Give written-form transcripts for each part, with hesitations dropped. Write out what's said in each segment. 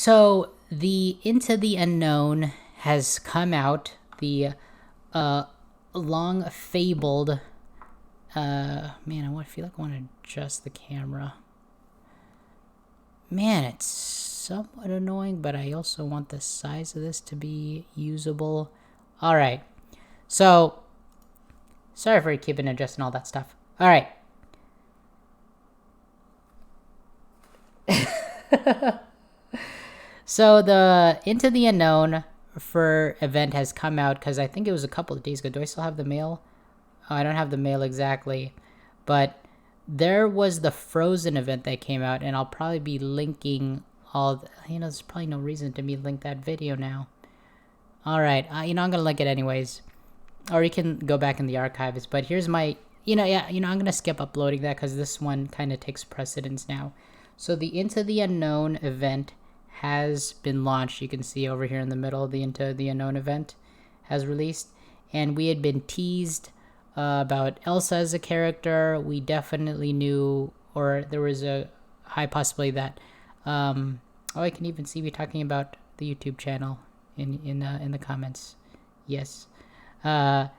So the Into the Unknown has come out. The long fabled. Man, I feel like I want to adjust the camera. Man, it's somewhat annoying, but I also want the size of this to be usable. All right. So, sorry for keeping adjusting all that stuff. All right. So the Into the Unknown for event has come out because I think it was a couple of days ago. Do I still have the mail? Oh, I don't have the mail exactly, but there was the Frozen event that came out, and I'll probably be linking all. There's probably no reason to me link that video now. All right, I'm gonna link it anyways, or you can go back in the archives. But here's my, I'm gonna skip uploading that because this one kind of takes precedence now. So the Into the Unknown event has been launched. You can see over here in the middle, the Into the Unknown event has released, and we had been teased about Elsa as a character. We definitely knew, or there was a high possibility that. I can even see me talking about the YouTube channel in the comments. Yes, we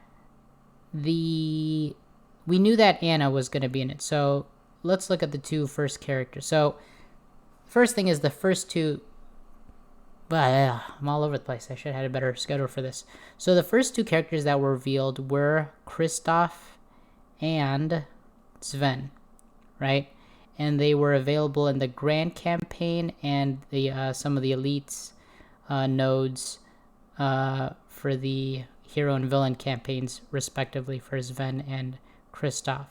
knew that Anna was going to be in it. So let's look at the two first characters. So first thing is the first two. But I'm all over the place. I should have had a better schedule for this. So the first two characters that were revealed were Kristof and Sven, right? And they were available in the Grand Campaign and the some of the Elites nodes for the Hero and Villain campaigns, respectively, for Sven and Kristof.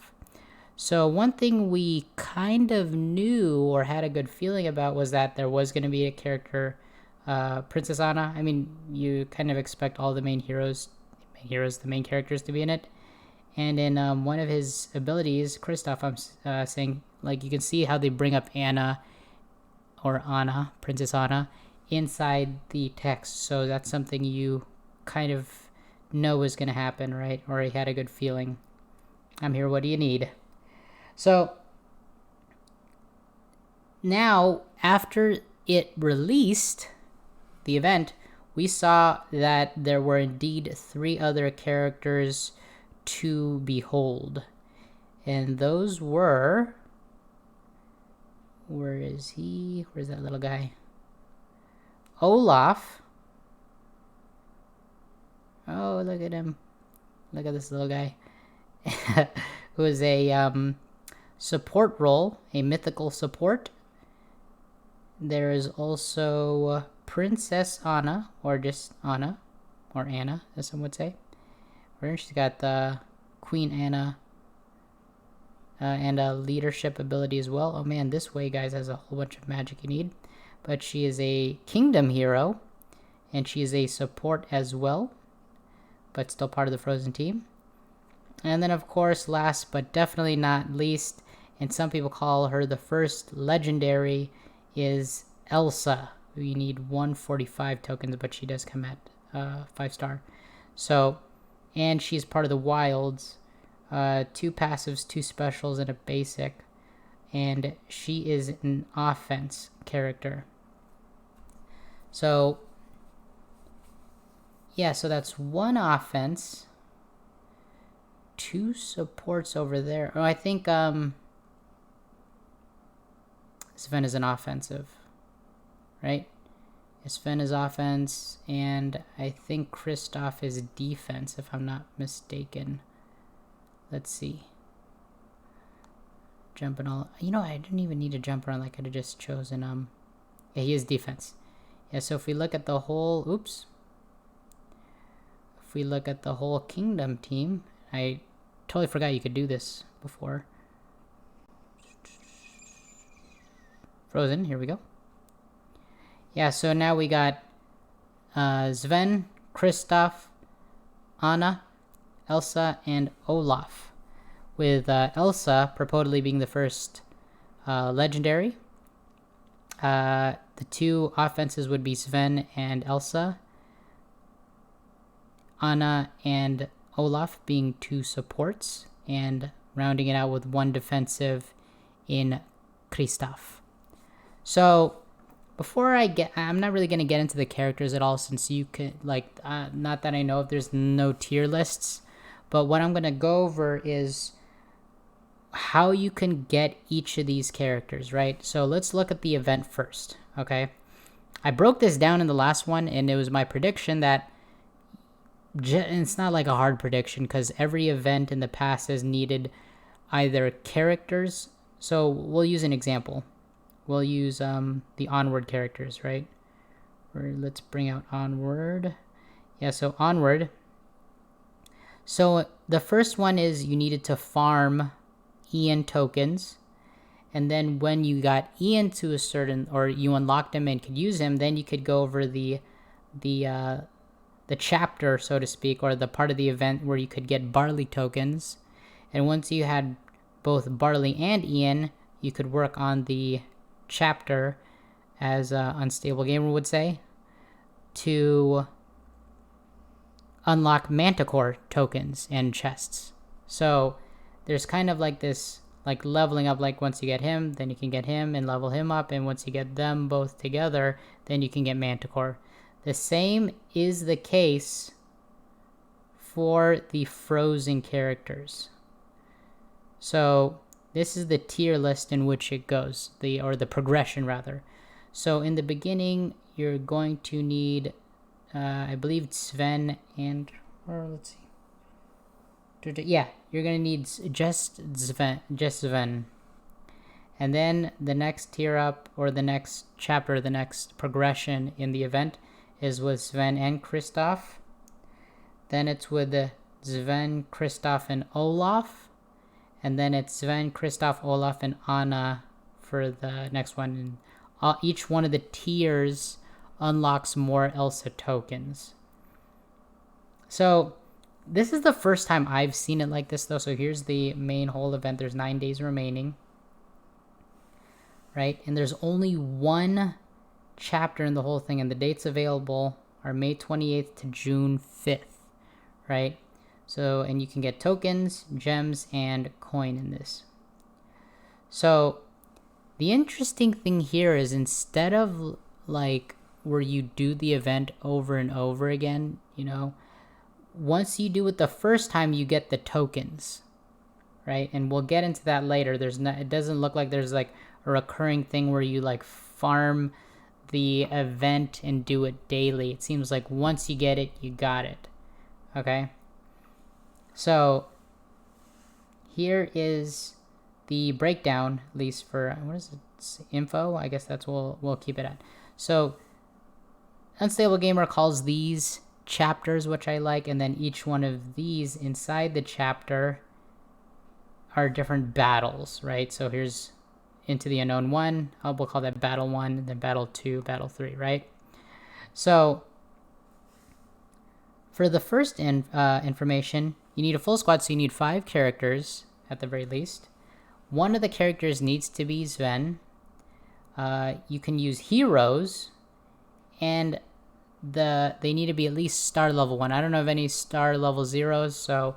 So one thing we kind of knew or had a good feeling about was that there was going to be a character, Princess Anna. I mean, you kind of expect all the main characters to be in it. And in one of his abilities, Kristof, I'm saying, like, you can see how they bring up Anna, or Anna, Princess Anna, inside the text. So that's something you kind of know is going to happen, right? Or you had a good feeling. I'm here, what do you need? So now, after it released, the event, we saw that there were indeed 3 other characters to behold. And those were... Where is he? Where's that little guy? Olaf. Oh, look at him. Look at this little guy. Who is a support role, a mythical support. There is also Princess Anna, or just Anna, or Anna, as some would say. Where she's got the Queen Anna and a leadership ability as well. Oh man, this way, guys, has a whole bunch of magic you need. But she is a kingdom hero, and she is a support as well, but still part of the Frozen team. And then, of course, last but definitely not least, and some people call her the first legendary, is Elsa. You need 145 tokens, but she does come at 5-star. So, and she's part of the wilds. 2 passives, 2 specials, and a basic. And she is an offense character. So, yeah, so that's 1 offense. 2 supports over there. Oh, I think Sven is an offensive, right? Sven is offense, and I think Kristof is defense, if I'm not mistaken. Let's see. Jumping all... I didn't even need to jump around. Like, I could have just chosen... Yeah, he is defense. Yeah, so if we look at the whole... Oops. If we look at the whole kingdom team... I totally forgot you could do this before. Frozen, here we go. Yeah, so now we got Sven, Kristof, Anna, Elsa, and Olaf. With Elsa purportedly being the first legendary. The 2 offenses would be Sven and Elsa. Anna and Olaf being 2 supports, and rounding it out with 1 defensive in Kristof. So, before I'm not really going to get into the characters at all, since you could, like, not that I know if there's no tier lists, but what I'm going to go over is how you can get each of these characters, right? So let's look at the event first, okay? I broke this down in the last one, and it was my prediction that, it's not like a hard prediction, because every event in the past has needed either characters. So we'll use an example. We'll use the onward characters, right? Or let's bring out onward. Yeah, so onward. So the first one is you needed to farm Ian tokens, and then when you got Ian to a certain, or you unlocked him and could use him, then you could go over the chapter, so to speak, or the part of the event where you could get barley tokens. And once you had both barley and Ian, you could work on the chapter, as Unstable Gamer would say, to unlock manticore tokens and chests. So there's kind of like this, like, leveling up. Like, once you get him, then you can get him and level him up, and once you get them both together, then you can get manticore. The same is the case for the frozen characters. So this is the tier list in which it goes, or the progression rather. So in the beginning, you're going to need, I believe, Sven and, or let's see. Yeah, you're going to need just Sven. And then the next tier up, or the next chapter, the next progression in the event is with Sven and Kristof. Then it's with Sven, Kristof, and Olaf. And then it's Sven, Kristof, Olaf, and Anna for the next one. And each one of the tiers unlocks more Elsa tokens. So this is the first time I've seen it like this, though. So here's the main whole event. There's 9 days remaining, right? And there's only one chapter in the whole thing, and the dates available are May 28th to June 5th, right? So, and you can get tokens, gems, and coin in this. So the interesting thing here is, instead of like where you do the event over and over again, you know, once you do it the first time, you get the tokens, right? And we'll get into that later. It doesn't look like there's like a recurring thing where you like farm the event and do it daily. It seems like once you get it, you got it. Okay, so here is the breakdown, at least for, what is it, info? I guess that's what we'll keep it at. So Unstable Gamer calls these chapters, which I like, and then each one of these inside the chapter are different battles, right? So here's Into the Unknown 1, we'll call that Battle 1, then Battle 2, Battle 3, right? So for the first information, you need a full squad, so you need 5 characters at the very least. One of the characters needs to be Sven. You can use heroes, and they need to be at least star level 1. I don't know of any star level 0s, so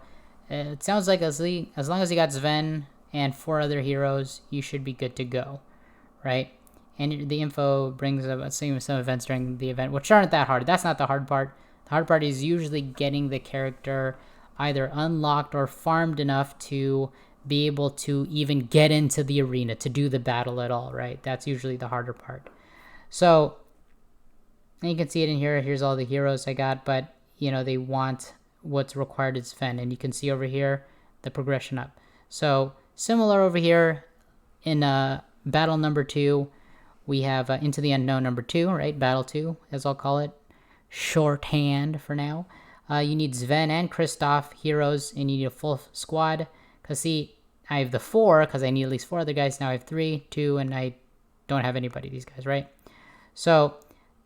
it sounds like as long as you got Sven and 4 other heroes, you should be good to go, right? And the info brings up some events during the event, which aren't that hard. That's not the hard part. The hard part is usually getting the character either unlocked or farmed enough to be able to even get into the arena to do the battle at all, right? That's usually the harder part. So you can see it in here. Here's all the heroes I got, but you know, they want what's required is Sven, and you can see over here the progression up. So similar over here in battle number 2, we have Into the Unknown number 2, right? Battle 2, as I'll call it, shorthand for now. You need Sven and Kristof heroes, and you need a full squad. Because see, I have the 4 because I need at least 4 other guys. Now I have 3, 2, and I don't have anybody, these guys, right? So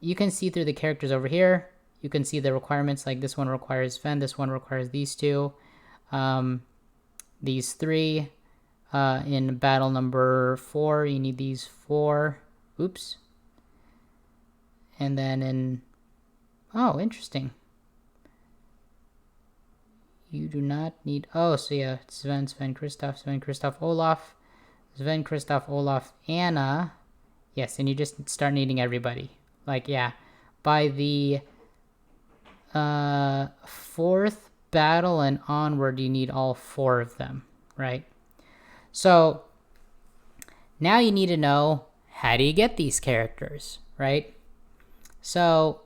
you can see through the characters over here. You can see the requirements, like this one requires Sven, this one requires these 2. These 3. In battle number 4, you need these 4. Oops. And then in... Oh, interesting. You do not need... Oh, so yeah, Sven, Kristof, Olaf. Sven, Kristof, Olaf, Anna. Yes, and you just start needing everybody. Like, yeah, by the 4th battle and onward, you need all 4 of them, right? So now you need to know, how do you get these characters, right? So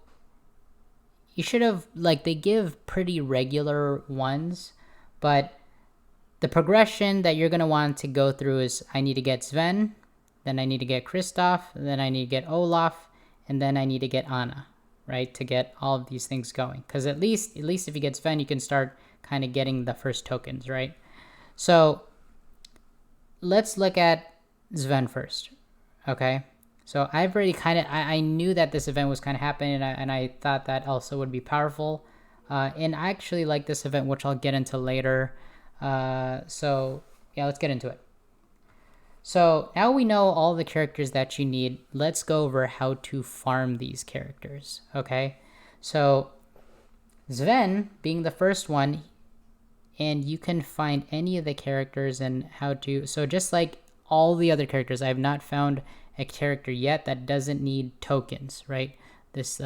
you should have, like, they give pretty regular ones, but the progression that you're going to want to go through is, I need to get Sven, then I need to get Kristof, then I need to get Olaf, and then I need to get Anna, right, to get all of these things going. Because at least if you get Sven, you can start kind of getting the first tokens, right? So let's look at Sven first, okay? So I've already kind of, I knew that this event was kind of happening, and I thought that Elsa would be powerful. And I actually like this event, which I'll get into later. So yeah, let's get into it. So now we know all the characters that you need. Let's go over how to farm these characters, okay? So Sven being the first one, and you can find any of the characters and how to, so just like all the other characters, I have not found a character yet that doesn't need tokens, right? This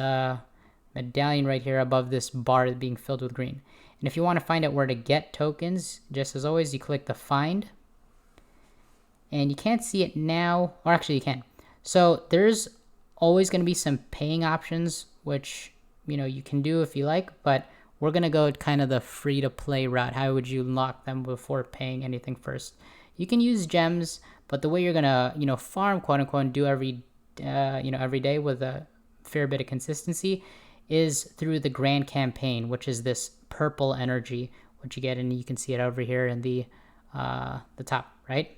medallion right here above this bar being filled with green. And if you want to find out where to get tokens, just as always, you click the find. And you can't see it now, or actually you can. So there's always going to be some paying options, which, you know, you can do if you like, but we're going to go kind of the free to play route. How would you unlock them before paying anything first? You can use gems, but the way you're going to, you know, farm, quote unquote, and do every day with a fair bit of consistency is through the grand campaign, which is this purple energy, which you get, and you can see it over here in the top, right?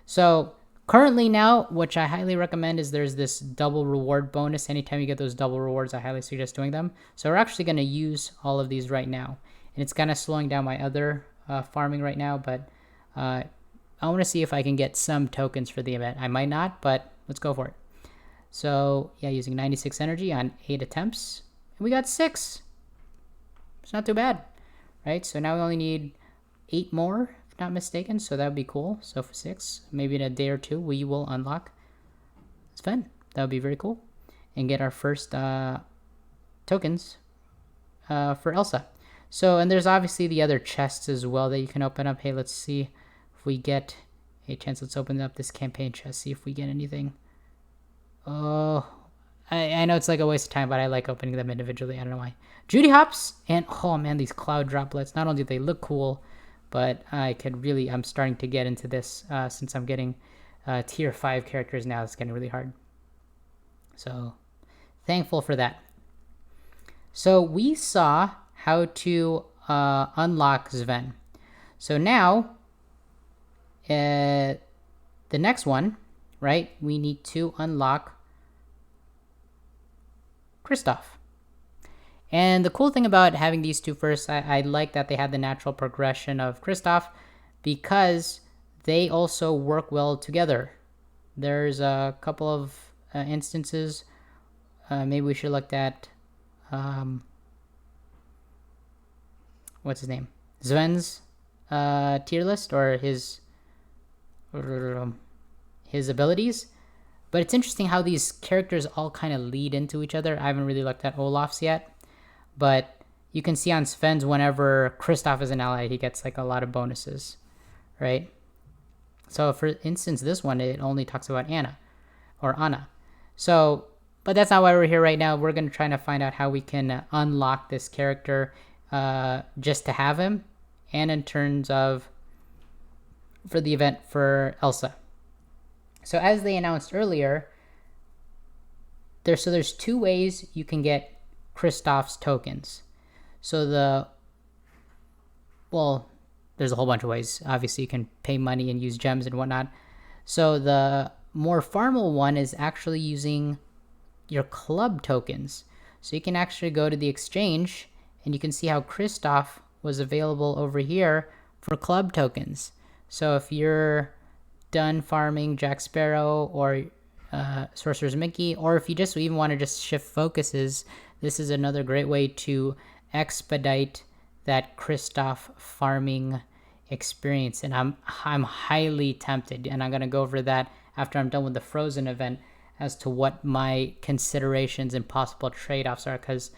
So currently now, which I highly recommend, is there's this double reward bonus. Anytime you get those double rewards, I highly suggest doing them. So we're actually going to use all of these right now. And it's kind of slowing down my other farming right now, but I want to see if I can get some tokens for the event. I might not, but let's go for it. So yeah, using 96 energy on 8 attempts. And we got 6. It's not too bad, right? So now we only need 8 more, not mistaken, so that would be cool. So for 6, maybe in a day or 2, we will unlock Sven. That would be very cool, and get our first tokens for Elsa. So, and there's obviously the other chests as well that you can open up. Hey, let's see if we get a chance. Let's open up this campaign chest, see if we get anything. Oh, I know it's like a waste of time, but I like opening them individually. I don't know why. Judy hops, and oh man, these cloud droplets. Not only do they look cool, but I'm starting to get into this since I'm getting tier 5 characters now. It's getting really hard. So thankful for that. So we saw how to unlock Sven. So now the next one, right? We need to unlock Kristof. And the cool thing about having these two first, I like that they had the natural progression of Kristof because they also work well together. There's a couple of instances. Maybe we should look at what's his name? Sven's tier list, or his abilities. But it's interesting how these characters all kind of lead into each other. I haven't really looked at Olaf's yet. But you can see on Sven's, whenever Kristof is an ally, he gets like a lot of bonuses, right? So for instance, this one, it only talks about Anna. So, but that's not why we're here right now. We're going to try to find out how we can unlock this character just to have him, and in terms of for the event for Elsa. So as they announced earlier, there's 2 ways you can get Kristof's tokens. So there's a whole bunch of ways. Obviously, you can pay money and use gems and whatnot. So the more farmable one is actually using your club tokens. So you can actually go to the exchange, and you can see how Kristof was available over here for club tokens. So if you're done farming Jack Sparrow or Sorcerer's Mickey, or if you just even want to just shift focuses, this is another great way to expedite that Kristof farming experience. And I'm highly tempted, and I'm going to go over that after I'm done with the Frozen event, as to what my considerations and possible trade-offs are, because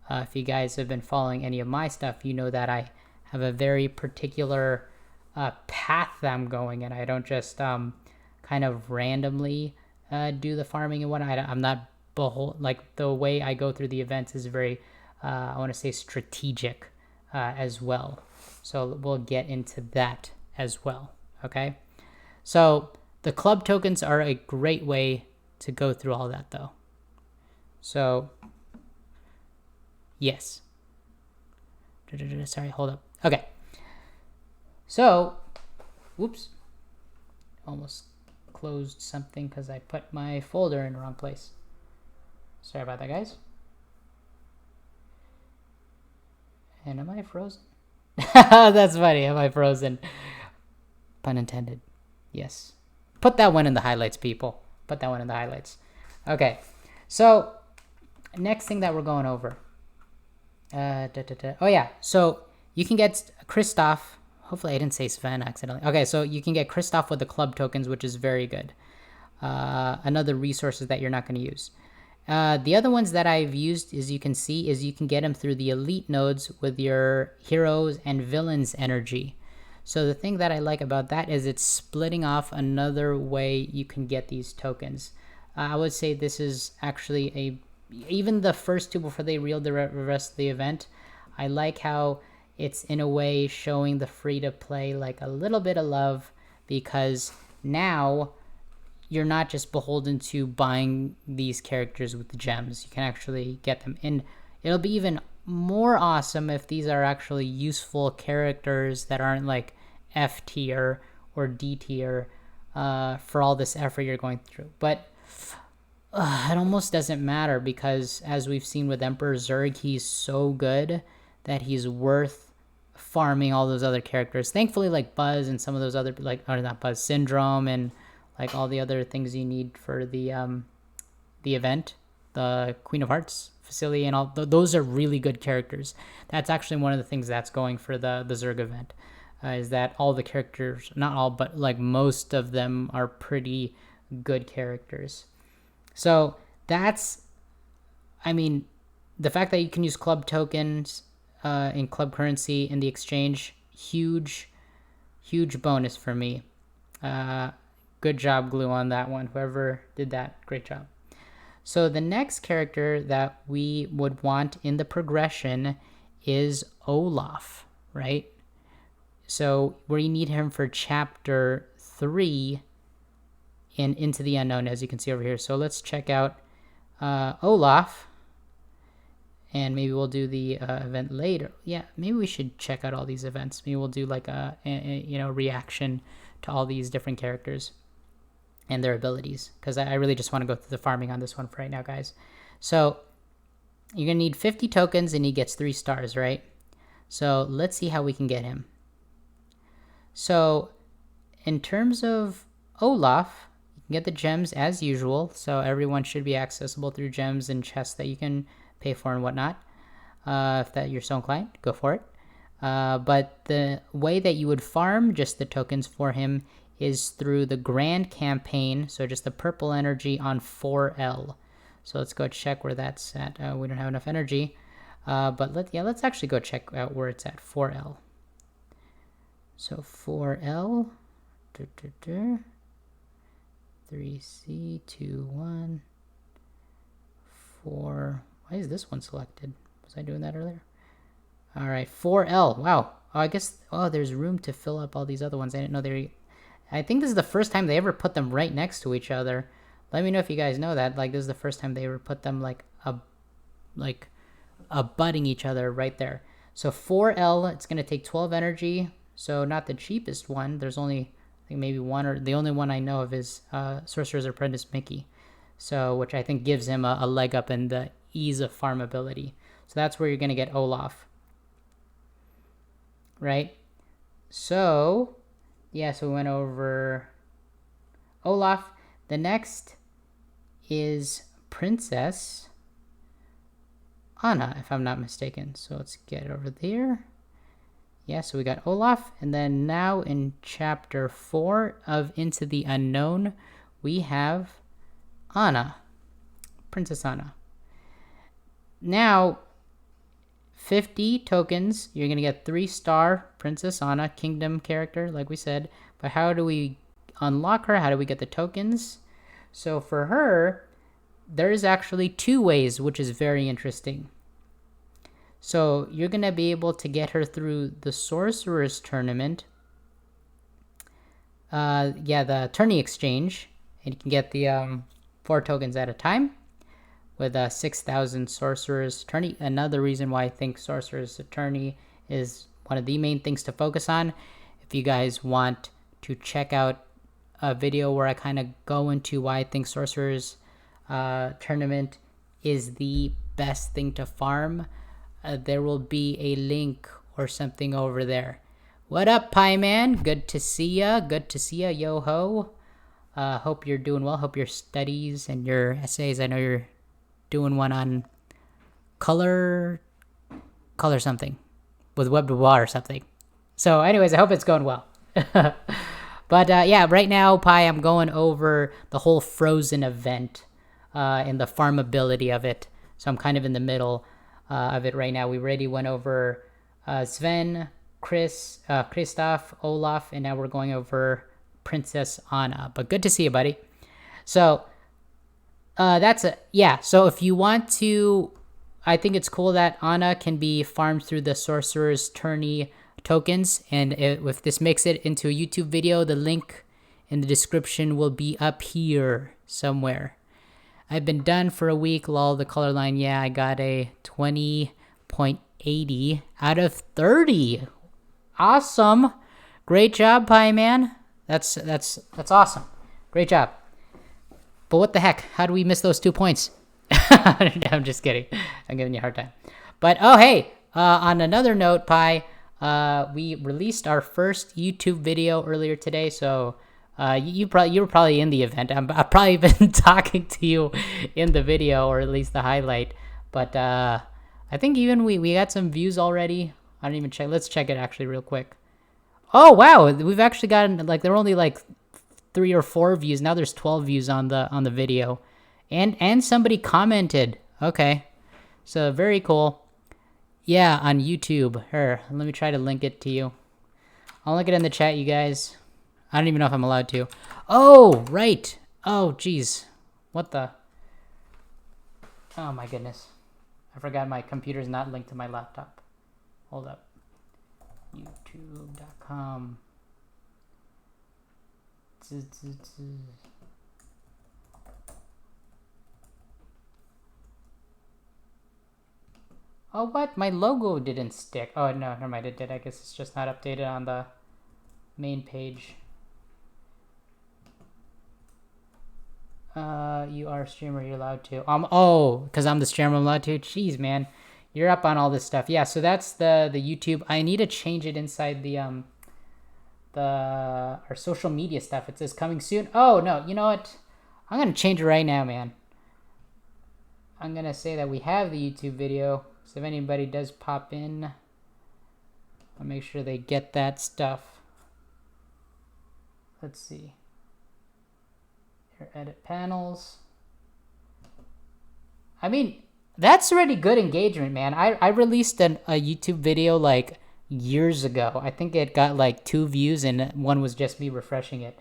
if you guys have been following any of my stuff, you know that I have a very particular path that I'm going, and I don't just kind of randomly do the farming and whatnot. I'm not like the way I go through the events is very I want to say strategic as well. So we'll get into that as well. Okay, so the club tokens are a great way to go through all that, though. So yes, sorry, hold up. Okay, so whoops, almost closed something because I put my folder in the wrong place. Sorry about that, guys. And am I frozen? That's funny. Am I frozen? Pun intended. Yes. Put that one in the highlights, people. Put that one in the highlights. Okay. So next thing that we're going over. Oh yeah. So you can get Kristof. Hopefully I didn't say Sven accidentally. Okay, so you can get Kristof with the club tokens, which is very good. Another resources that you're not going to use. The other ones that I've used, as you can see, is you can get them through the elite nodes with your heroes and villains energy. So the thing that I like about that is it's splitting off another way you can get these tokens. I would say this is actually even the first two before they reeled the rest of the event, I like how it's in a way showing the free-to-play like a little bit of love, because now you're not just beholden to buying these characters with the gems. You can actually get them. And it'll be even more awesome if these are actually useful characters that aren't like F tier or D tier for all this effort you're going through. But it almost doesn't matter, because as we've seen with Emperor Zurg, he's so good that he's worth farming all those other characters. Thankfully, like Buzz and some of those other, like, or not Buzz, Syndrome, and like all the other things you need for the event, the Queen of Hearts facility, and all those are really good characters. That's actually one of the things that's going for the Zurg event, is that all the characters, not all, but like most of them are pretty good characters. So that's, I mean, the fact that you can use club tokens in club currency in the exchange, huge bonus for me. Good job, Glue, on that one. Whoever did that, great job. So the next character that we would want in the progression is Olaf, right? So we need him for chapter 3 in Into the Unknown, as you can see over here. So let's check out Olaf, and maybe we'll do the event later. Yeah, maybe we should check out all these events. Maybe we'll do like a reaction to all these different characters and their abilities, because I really just want to go through the farming on this one for right now, guys. So you're gonna need 50 tokens and he gets 3 stars, right? So let's see how we can get him. So in terms of Olaf, you can get the gems as usual, so everyone should be accessible through gems and chests that you can pay for and whatnot. If that you're so inclined, go for it. But the way that you would farm just the tokens for him is through the grand campaign, so just the purple energy on 4L. So let's go check where that's at. We don't have enough energy, but let's actually go check out where it's at. 4L. So 4L, 3C, 2, 1, 4. Why is this one selected? Was I doing that earlier? All right, 4L. Wow. Oh, I guess, there's room to fill up all these other ones. I didn't know they. I think this is the first time they ever put them right next to each other. Let me know if you guys know that. Like, this is the first time they ever put them like abutting each other right there. So 4L, it's gonna take 12 energy. So not the cheapest one. There's only, I think, maybe one, or the only one I know of is Sorcerer's Apprentice Mickey. So, which I think gives him a leg up in the ease of farmability. So that's where you're gonna get Olaf. Right? So yeah, so we went over Olaf. The next is Princess Anna, if I'm not mistaken. So let's get over there. Yeah, so we got Olaf, and then now in chapter 4 of Into the Unknown, we have Anna. Princess Anna. Now, 50 tokens, you're going to get 3-star Princess Anna, Kingdom character, like we said. But how do we unlock her? How do we get the tokens? So for her, there's actually 2 ways, which is very interesting. So you're going to be able to get her through the Sorcerer's Tournament. The Tourney exchange. And you can get the 4 tokens at a time with 6,000 Sorcerer's Tourney. Another reason why I think Sorcerer's Tourney is one of the main things to focus on. If you guys want to check out a video where I kind of go into why I think Sorcerer's Tournament is the best thing to farm, there will be a link or something over there. What up, Pie Man? Good to see ya. Good to see ya, yo ho. Hope you're doing well. Hope your studies and your essays. I know you're doing one on color something with Web de Bois or something. So, anyways, I hope it's going well. But yeah, right now, Pie, I'm going over the whole Frozen event and the farmability of it. So I'm kind of in the middle of it right now. We already went over Sven, Kristof, Olaf, and now we're going over Princess Anna. But good to see you, buddy. So that's it. Yeah, so if you want to, I think it's cool that Anna can be farmed through the Sorcerer's Tourney tokens. And if this makes it into a YouTube video, the link in the description will be up here somewhere. I've been done for a week. Lol, the color line. Yeah, I got a 20.80 out of 30. Awesome. Great job, Pie Man. That's awesome. Great job. But what the heck? How do we miss those 2 points? I'm just kidding. I'm giving you a hard time. But oh hey, on another note, Pie, we released our first YouTube video earlier today. So you were probably in the event. I've probably been talking to you in the video, or at least the highlight. But I think even we got some views already. I didn't even check. Let's check it actually real quick. Oh wow, we've actually gotten, like, there were only like 3 or 4 views. Now there's 12 views on the video, and somebody commented. Okay, so very cool. Yeah, on YouTube. Here, let me try to link it to you. I'll link it in the chat, you guys. I don't even know if I'm allowed to. Oh, right. Oh, geez. What the? Oh, my goodness. I forgot my computer's not linked to my laptop. Hold up. YouTube.com. Oh, what? My logo didn't stick. Oh, no, never mind. It did. I guess it's just not updated on the main page. You are a streamer, you're allowed to. Oh, because I'm the streamer, I'm allowed to? Jeez, man. You're up on all this stuff. Yeah, so that's the YouTube. I need to change it inside our social media stuff. It says coming soon. Oh, no, you know what? I'm going to change it right now, man. I'm going to say that we have the YouTube video. So if anybody does pop in, I'll make sure they get that stuff. Let's see. Here, edit panels. I mean, that's already good engagement, man. I released a YouTube video like years ago. I think it got like 2 views and one was just me refreshing it.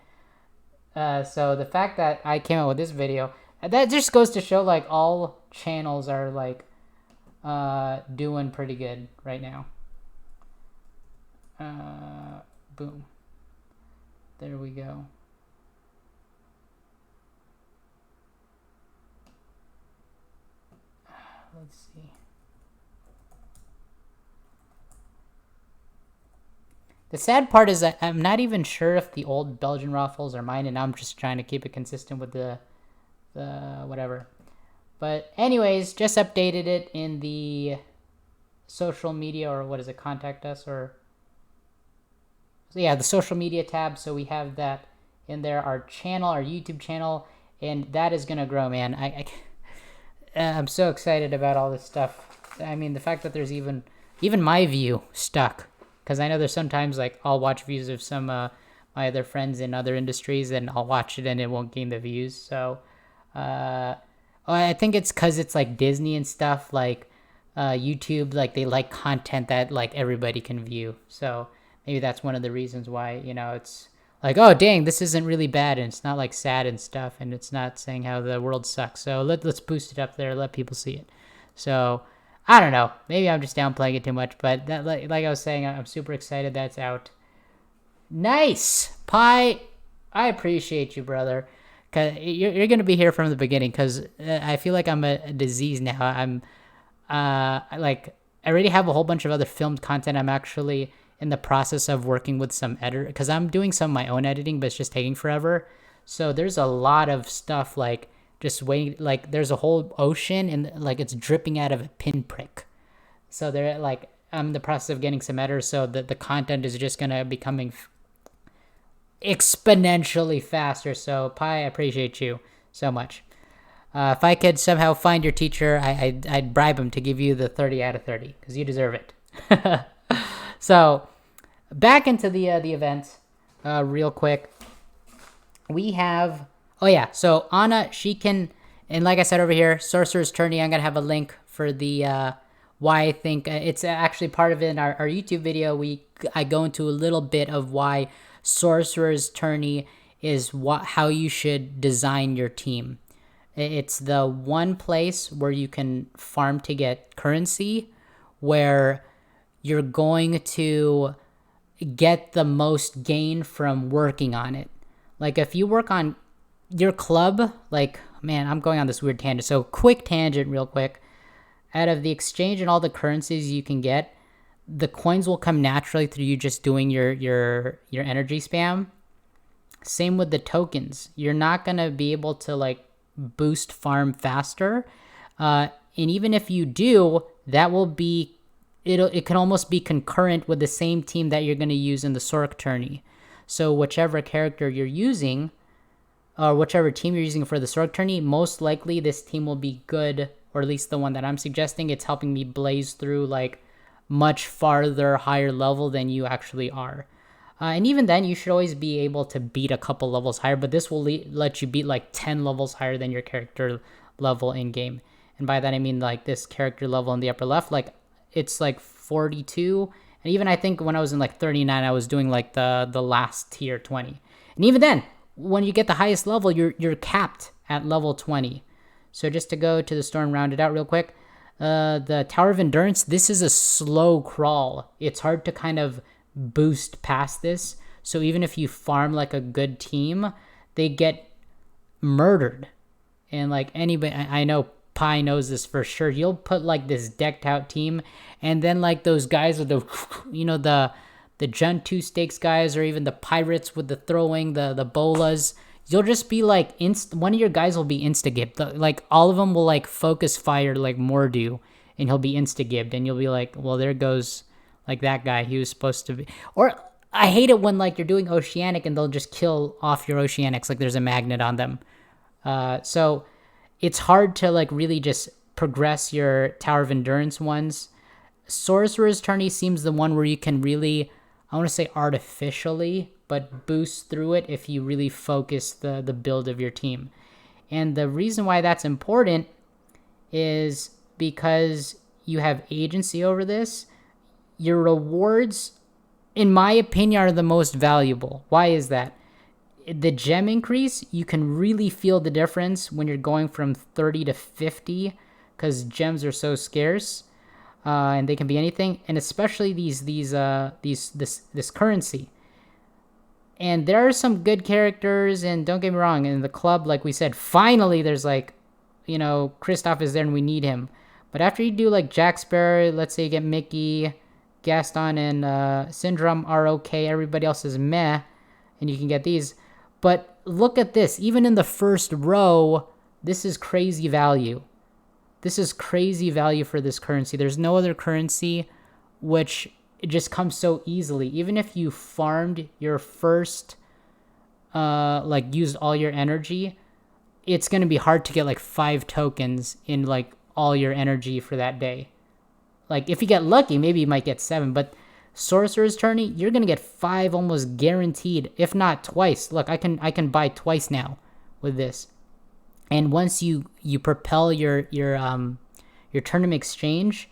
So the fact that I came out with this video, that just goes to show like all channels are like doing pretty good right now. Boom. There we go. Let's see. The sad part is that I'm not even sure if the old Belgian ruffles are mine, and I'm just trying to keep it consistent with the whatever. But anyways, just updated it in the social media, or what is it, contact us, or so yeah, the social media tab. So we have that in there, our channel, our YouTube channel, and that is gonna grow, man. I'm so excited about all this stuff. I mean, the fact that there's even my view stuck, because I know there's sometimes like I'll watch views of some my other friends in other industries, and I'll watch it and it won't gain the views. So Oh, I think it's because it's like Disney and stuff, like YouTube, like they like content that like everybody can view. So maybe that's one of the reasons why, it's like, oh dang, this isn't really bad, and it's not like sad and stuff, and it's not saying how the world sucks. So let's boost it up there, let people see it. So I don't know, maybe I'm just downplaying it too much, but that, like I was saying, I'm super excited that's out. Nice pie. I appreciate you, brother. Cause you're gonna be here from the beginning. Cause I feel like I'm a disease now. I'm like I already have a whole bunch of other filmed content. I'm actually in the process of working with some editor because I'm doing some of my own editing, but it's just taking forever. So there's a lot of stuff like just waiting. Like there's a whole ocean and like it's dripping out of a pinprick. So they're like I'm in the process of getting some editors, so that the content is just gonna be coming exponentially faster. So Pi, I appreciate you so much. If I could somehow find your teacher, I'd bribe him to give you the 30 out of 30 because you deserve it. So back into the event real quick. We have, oh yeah, so Anna, she can, and like I said over here, Sorcerer's Tourney, I'm going to have a link for the why I think it's actually part of it in our YouTube video. I go into a little bit of why Sorcerer's Tourney is how you should design your team. It's the one place where you can farm to get currency, where you're going to get the most gain from working on it. Like if you work on your club, like, man, I'm going on this weird tangent. So quick tangent real quick. Out of the exchange and all the currencies you can get, the coins will come naturally through you just doing your energy spam. Same with the tokens. You're not going to be able to like boost farm faster. And even if you do, that will be, it can almost be concurrent with the same team that you're going to use in the Sorc tourney. So whichever character you're using, or whichever team you're using for the Sorc tourney, most likely this team will be good, or at least the one that I'm suggesting. It's helping me blaze through like much farther higher level than you actually are. And even then, you should always be able to beat a couple levels higher, but this will let you beat like 10 levels higher than your character level in game. And by that, I mean like this character level in the upper left, like it's like 42. And even I think when I was in like 39, I was doing like the last tier 20. And even then, when you get the highest level, you're capped at level 20. So just to go to the store and round it out real quick, the Tower of Endurance, this is a slow crawl. It's hard to kind of boost past this. So even if you farm like a good team, they get murdered. And like anybody, I know Pi knows this for sure. You'll put like this decked out team, and then like those guys with the the Gen 2 stakes guys, or even the pirates with the throwing, the bolas, you'll just be like one of your guys will be insta-gibbed. Like all of them will like focus fire like Mordu, and he'll be insta-gibbed, and you'll be like, well, there goes like that guy. He was supposed to be. Or I hate it when like you're doing Oceanic and they'll just kill off your Oceanics like there's a magnet on them. So it's hard to like really just progress your Tower of Endurance ones. Sorcerer's Tourney seems the one where you can really, I want to say artificially, but boost through it if you really focus the build of your team. And the reason why that's important is because you have agency over this. Your rewards, in my opinion, are the most valuable. Why is that? The gem increase, you can really feel the difference when you're going from 30 to 50, because gems are so scarce, and they can be anything, and especially this currency. And there are some good characters, and don't get me wrong, in the club, like we said, finally there's like, Kristof is there and we need him. But after you do like Jack Sparrow, let's say you get Mickey, Gaston, and Syndrome are okay. Everybody else is meh, and you can get these. But look at this. Even in the first row, this is crazy value. This is crazy value for this currency. There's no other currency which it just comes so easily. Even if you farmed your first, used all your energy, it's going to be hard to get like 5 tokens in like all your energy for that day. Like if you get lucky, maybe you might get 7, but Sorcerer's Tourney, you're gonna get 5 almost guaranteed, if not twice. Look, I can buy twice now with this. And once you propel your tournament exchange,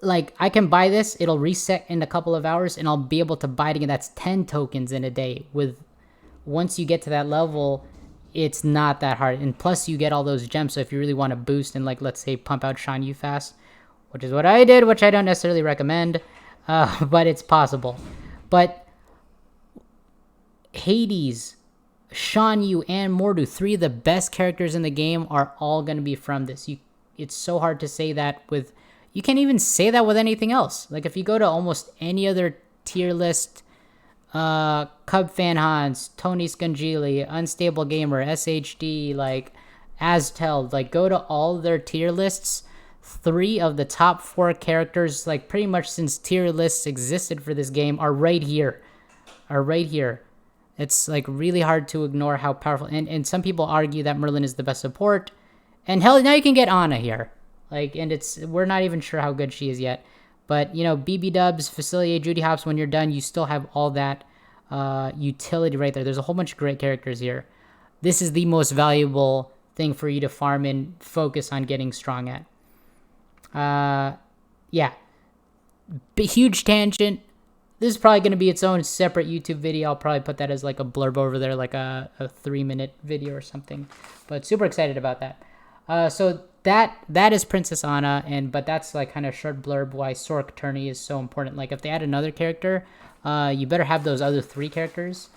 like I can buy this, it'll reset in a couple of hours, and I'll be able to buy it again. That's 10 tokens in a day. Once you get to that level, it's not that hard. And plus you get all those gems. So if you really want to boost and like, let's say, pump out Shan Yu fast, which is what I did, which I don't necessarily recommend, but it's possible. But Hades, Shan Yu, and Mordu, 3 of the best characters in the game, are all going to be from this. It's so hard to say that with... You can't even say that with anything else. Like, if you go to almost any other tier list, Cub Fan Hans, Tony Scungili, Unstable Gamer, SHD, like, Aztel, like, go to all their tier lists. 3 of the top 4 characters, like, pretty much since tier lists existed for this game, are right here. It's, like, really hard to ignore how powerful... And some people argue that Merlin is the best support. And hell, now you can get Ana here. Like, and we're not even sure how good she is yet. But, you know, BB Dubs, Facilier, Judy Hops, when you're done, you still have all that utility right there. There's a whole bunch of great characters here. This is the most valuable thing for you to farm and focus on getting strong at. Yeah. Huge tangent. This is probably going to be its own separate YouTube video. I'll probably put that as like a blurb over there, like a 3-minute video or something. But super excited about that. So that is Princess Ana, but that's like kind of short blurb why Sorc Tourney is so important. Like if they add another character, you better have those other 3 characters.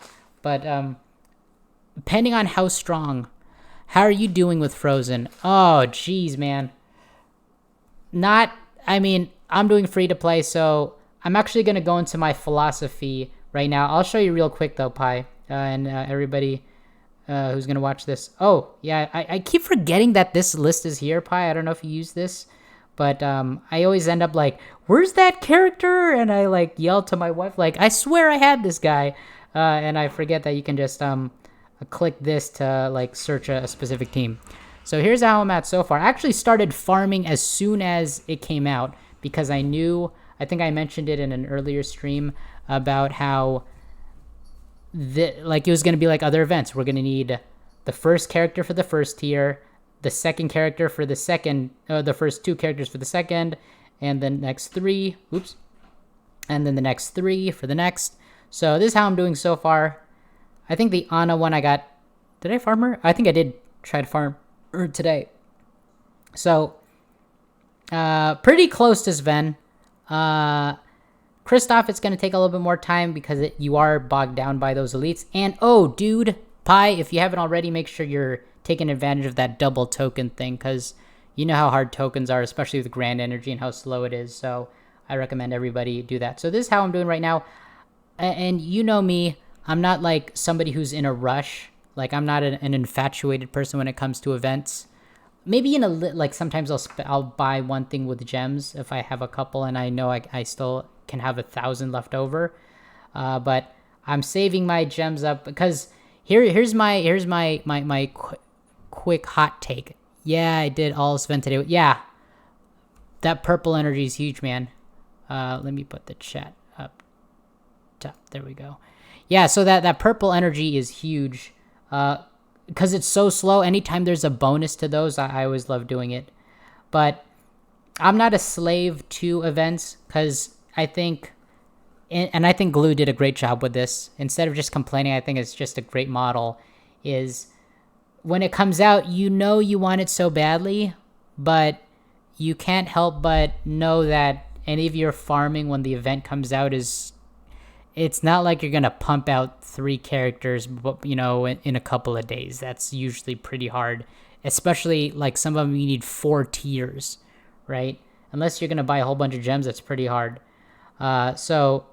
But depending on how strong, how are you doing with Frozen? Oh, geez, man. I'm doing free to play, so I'm actually going to go into my philosophy right now. I'll show you real quick though, Pi, and everybody who's going to watch this. Oh, yeah, I keep forgetting that this list is here, Pi. I don't know if you use this, but I always end up like, where's that character? And I like yell to my wife, like, I swear I had this guy. And I forget that you can just click this to like search a specific team. So here's how I'm at so far. I actually started farming as soon as it came out because I think I mentioned it in an earlier stream about how like it was going to be like other events. We're going to need the first character for the first tier, the second character for the second, the first 2 characters for the second, and the next 3, and then the next 3 for the next. So this is how I'm doing so far. I think the Ana one I got, did I farm her? I think I did try to farm her today. So, pretty close to Sven. Kristof, it's going to take a little bit more time because you are bogged down by those elites. And, oh, dude, Pi, if you haven't already, make sure you're taking advantage of that double token thing because you know how hard tokens are, especially with Grand Energy and how slow it is. So I recommend everybody do that. So this is how I'm doing right now. And you know me, I'm not like somebody who's in a rush. Like I'm not an infatuated person when it comes to events. Maybe like sometimes I'll buy one thing with gems if I have a couple and I know I still can have 1,000 left over. But I'm saving my gems up because here's my quick hot take. Yeah, I did all Sven today. Yeah, that purple energy is huge, man. Let me put the chat up top. There we go. Yeah, so that purple energy is huge. Because it's so slow. Anytime there's a bonus to those, I always love doing it. But I'm not a slave to events because I think, and I think Glue did a great job with this. Instead of just complaining, I think it's just a great model. Is when it comes out, you know you want it so badly, but you can't help but know that any of your farming when the event comes out it's not like you're going to pump out 3 characters, you know, in a couple of days. That's usually pretty hard, especially like some of them you need 4 tiers, right? Unless you're going to buy a whole bunch of gems, that's pretty hard. So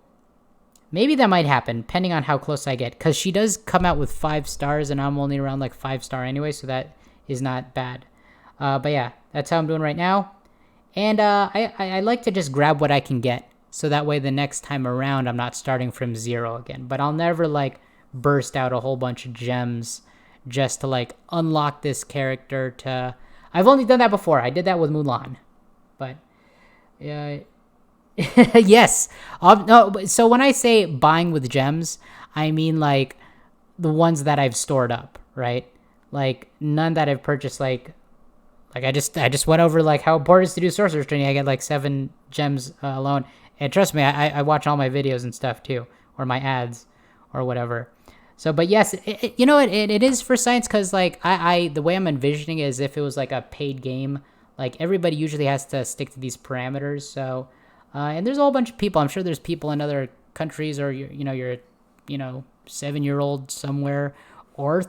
maybe that might happen depending on how close I get, because she does come out with 5 stars and I'm only around like 5-star anyway, so that is not bad. But yeah, that's how I'm doing right now. And I like to just grab what I can get. So that way the next time around, I'm not starting from 0 again. But I'll never like burst out a whole bunch of gems just to like unlock this character to... I've only done that before. I did that with Mulan. But yeah, yes. No, so when I say buying with gems, I mean like the ones that I've stored up, right? Like none that I've purchased. Like I just went over like how important it is to do Sorcerer's Training. I get like 7 gems alone, and trust me, I watch all my videos and stuff too, or my ads, or whatever. So, but yes, you know it is for science, because like I the way I'm envisioning it is if it was like a paid game, like everybody usually has to stick to these parameters. So, and there's a whole bunch of people. I'm sure there's people in other countries, or you're 7-year-old somewhere, or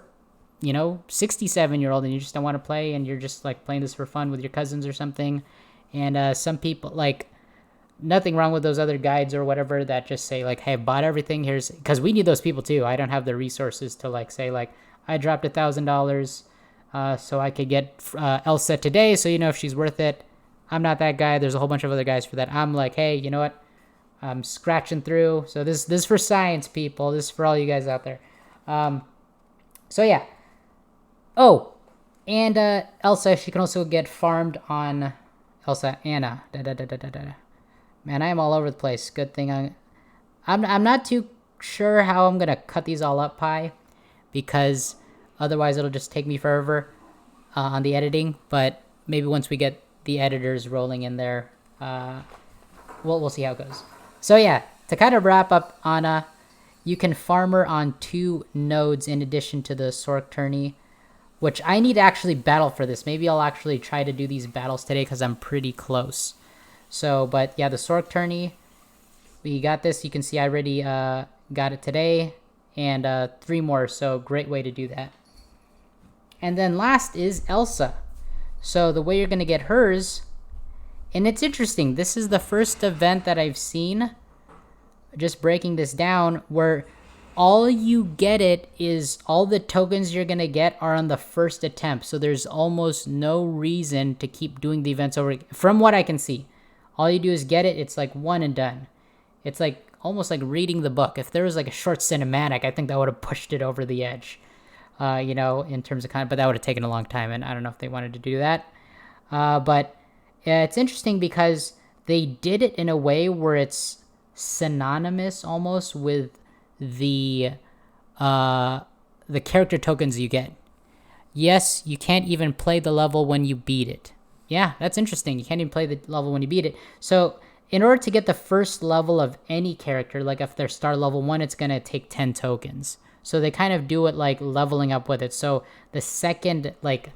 67-year-old, and you just don't want to play, and you're just like playing this for fun with your cousins or something. And some people, like, nothing wrong with those other guides or whatever that just say like, hey, I bought everything, here's, because we need those people too. I don't have the resources to like say like, I dropped $1,000 so I could get Elsa today, so if she's worth it. I'm not that guy. There's a whole bunch of other guys for that. I'm like, hey, you know what, I'm scratching through. So this is for science, people. This is for all you guys out there. So yeah. Oh, and Elsa, she can also get farmed on Anna. Man, I am all over the place. Good thing I'm not too sure how I'm gonna cut these all up, Pi, because otherwise it'll just take me forever on the editing. But maybe once we get the editors rolling in there, we'll see how it goes. So yeah, to kind of wrap up Anna, you can farm her on 2 nodes in addition to the Sorc Tourney, which I need to actually battle for this. Maybe I'll actually try to do these battles today because I'm pretty close. So, but yeah, the Sorc Tourney, we got this. You can see I already got it today, and 3 more, so great way to do that. And then last is Elsa. So the way you're going to get hers, and it's interesting, this is the first event that I've seen, just breaking this down, where all you get it is all the tokens you're going to get are on the first attempt. So there's almost no reason to keep doing the events over. From what I can see, all you do is get it. It's like one and done. It's like almost like reading the book. If there was like a short cinematic, I think that would have pushed it over the edge, in terms of but that would have taken a long time. And I don't know if they wanted to do that. But it's interesting because they did it in a way where it's synonymous almost with the character tokens you get. Yes, you can't even play the level when you beat it. Yeah, that's interesting. You can't even play the level when you beat it. So in order to get the first level of any character, like if they're star level 1, it's going to take 10 tokens. So they kind of do it like leveling up with it. So the second like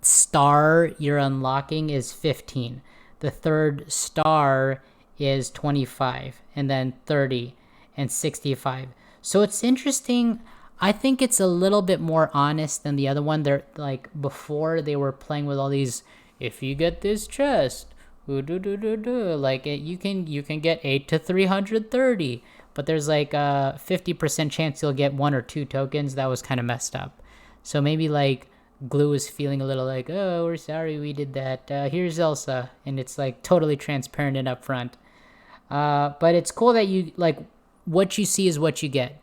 star you're unlocking is 15. The third star is 25, and then 30 and 65. So it's interesting. I think it's a little bit more honest than the other one. They're like, before they were playing with all these, if you get this chest, like you can get 8 to 330, but there's like a 50% chance you'll get 1 or 2 tokens. That was kind of messed up. So maybe like Glue is feeling a little like, oh, we're sorry we did that. Here's Elsa, and it's like totally transparent and upfront. But it's cool that you like, what you see is what you get.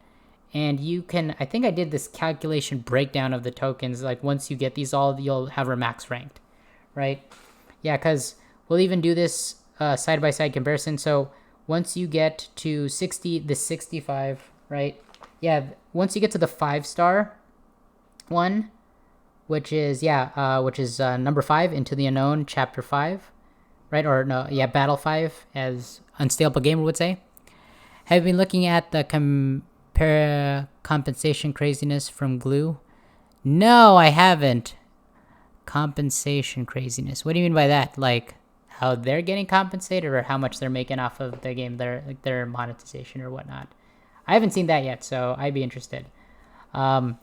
And you can, I think I did this calculation breakdown of the tokens. Like once you get these all, you'll have her max ranked, right? Yeah, because we'll even do this side-by-side comparison. So once you get to 65, right? Yeah, once you get to the 5-star one, which is, number 5, Into the Unknown, Chapter 5, right? Or no, yeah, Battle 5, as Unstable Gamer would say. Have you been looking at the compensation craziness from Glue? No, I haven't. Compensation craziness. What do you mean by that? Like how they're getting compensated, or how much they're making off of the game, their monetization or whatnot? I haven't seen that yet, so I'd be interested. But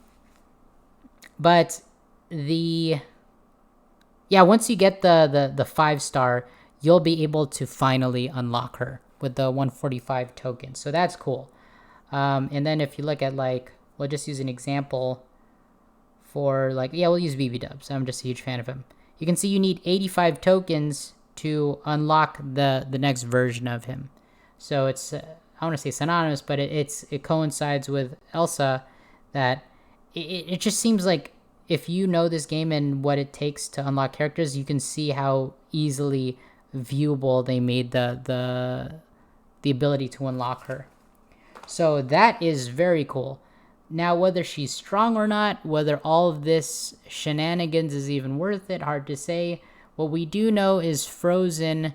once you get the 5-star, you'll be able to finally unlock her with the 145 tokens. So that's cool. And then if you look at like, we'll just use an example for like, we'll use BB Dubs. I'm just a huge fan of him. You can see you need 85 tokens to unlock the next version of him. So it's, I want to say synonymous, but it coincides with Elsa, that it just seems like if you know this game and what it takes to unlock characters, you can see how easily viewable they made the ability to unlock her. So that is very cool. Now, whether she's strong or not, whether all of this shenanigans is even worth it, hard to say. What we do know is Frozen,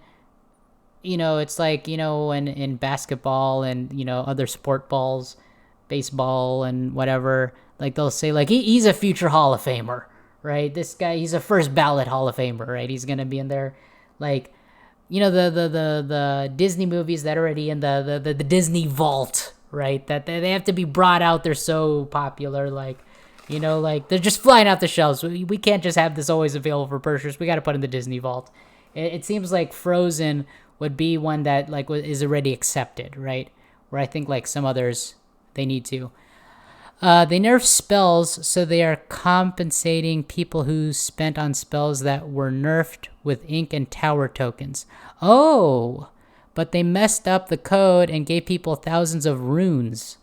it's like, in basketball and, other sport balls, baseball and whatever, like they'll say, like, he's a future Hall of Famer, right? This guy, he's a first ballot Hall of Famer, right? He's going to be in there. Like, the Disney movies that are already in the Disney vault, right? That they have to be brought out. They're so popular. Like, like they're just flying off the shelves. We can't just have this always available for purchase. We got to put in the Disney vault. It seems like Frozen would be one that like is already accepted, right? Where I think like some others, they need to. They nerf spells, so they are compensating people who spent on spells that were nerfed with ink and tower tokens. Oh, but they messed up the code and gave people thousands of runes.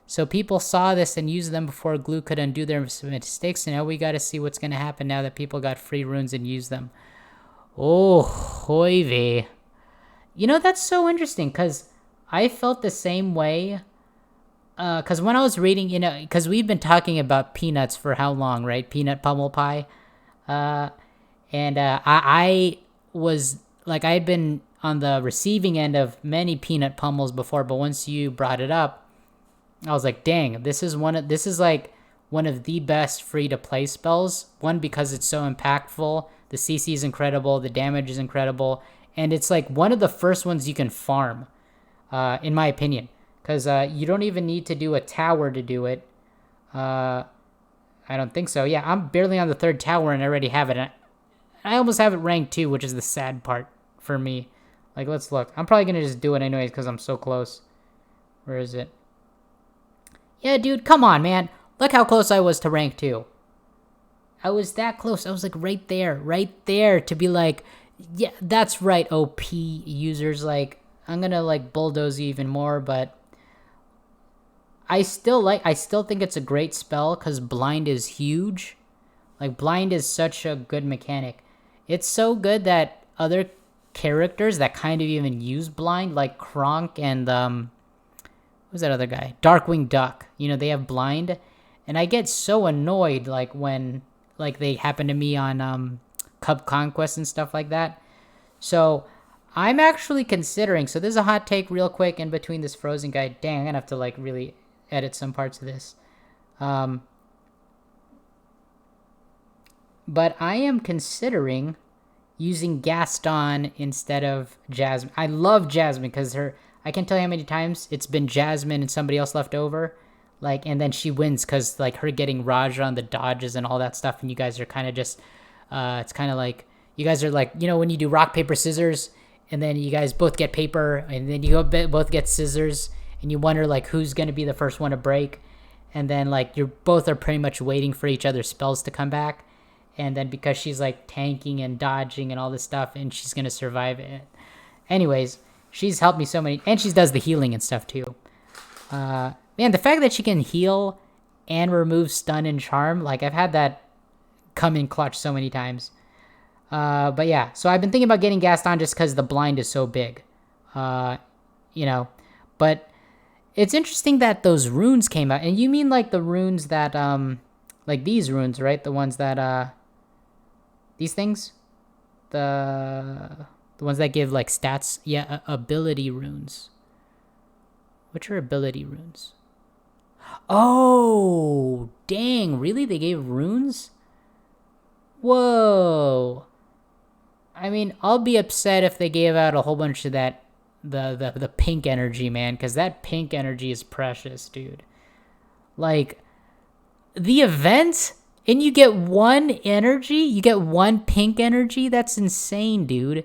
So people saw this and used them before Glue could undo their mistakes. And now we got to see what's going to happen now that people got free runes and used them. Oh, hoy vey. That's so interesting because I felt the same way. Because when I was reading, because we've been talking about peanuts for how long, right? Peanut pummel pie. I was, like, I had been on the receiving end of many peanut pummels before, but once you brought it up, I was like, dang, this is like one of the best free-to-play spells. One, because it's so impactful. The CC is incredible. The damage is incredible. And it's, like, one of the first ones you can farm, in my opinion. Because you don't even need to do a tower to do it. I don't think so. Yeah, I'm barely on the 3rd tower and I already have it. I almost have it ranked 2, which is the sad part for me. Like, let's look. I'm probably going to just do it anyways because I'm so close. Where is it? Yeah, dude, come on, man. Look how close I was to rank 2. I was that close. I was, like, right there to be like, yeah, that's right, OP users. Like, I'm going to, like, bulldoze you even more, but I still think it's a great spell because blind is huge. Like, blind is such a good mechanic. It's so good that other characters that kind of even use blind, like Kronk and who's that other guy? Darkwing Duck. They have blind, and I get so annoyed like when like they happen to me on Cub Conquest and stuff like that. So I'm actually considering. So there's a hot take real quick in between this Frozen guy. Dang, I'm gonna have to like really edit some parts of this. But I am considering using Gaston instead of Jasmine. I love Jasmine because I can't tell you how many times it's been Jasmine and somebody else left over. Like, and then she wins because like her getting Raja on the dodges and all that stuff. And you guys are kind of just, it's kind of like, you guys are like, when you do rock, paper, scissors, and then you guys both get paper and then you both get scissors and you wonder like who's going to be the first one to break. And then like you're both are pretty much waiting for each other's spells to come back. And then because she's like tanking and dodging and all this stuff and she's going to survive it. Anyways, she's helped me so many, and she does the healing and stuff too. Man, the fact that she can heal and remove stun and charm, like I've had that come in clutch so many times. But yeah, so I've been thinking about getting Gaston just because the blind is so big. But it's interesting that those runes came out. And you mean like the runes that, like these runes, right? The ones that, these things? The ones that give like stats? Yeah, ability runes. Which are ability runes? Oh, dang, really? They gave runes? Whoa. I mean, I'll be upset if they gave out a whole bunch of that, the pink energy, man, because that pink energy is precious, dude. Like, the event, and you get one energy? You get one pink energy? That's insane, dude.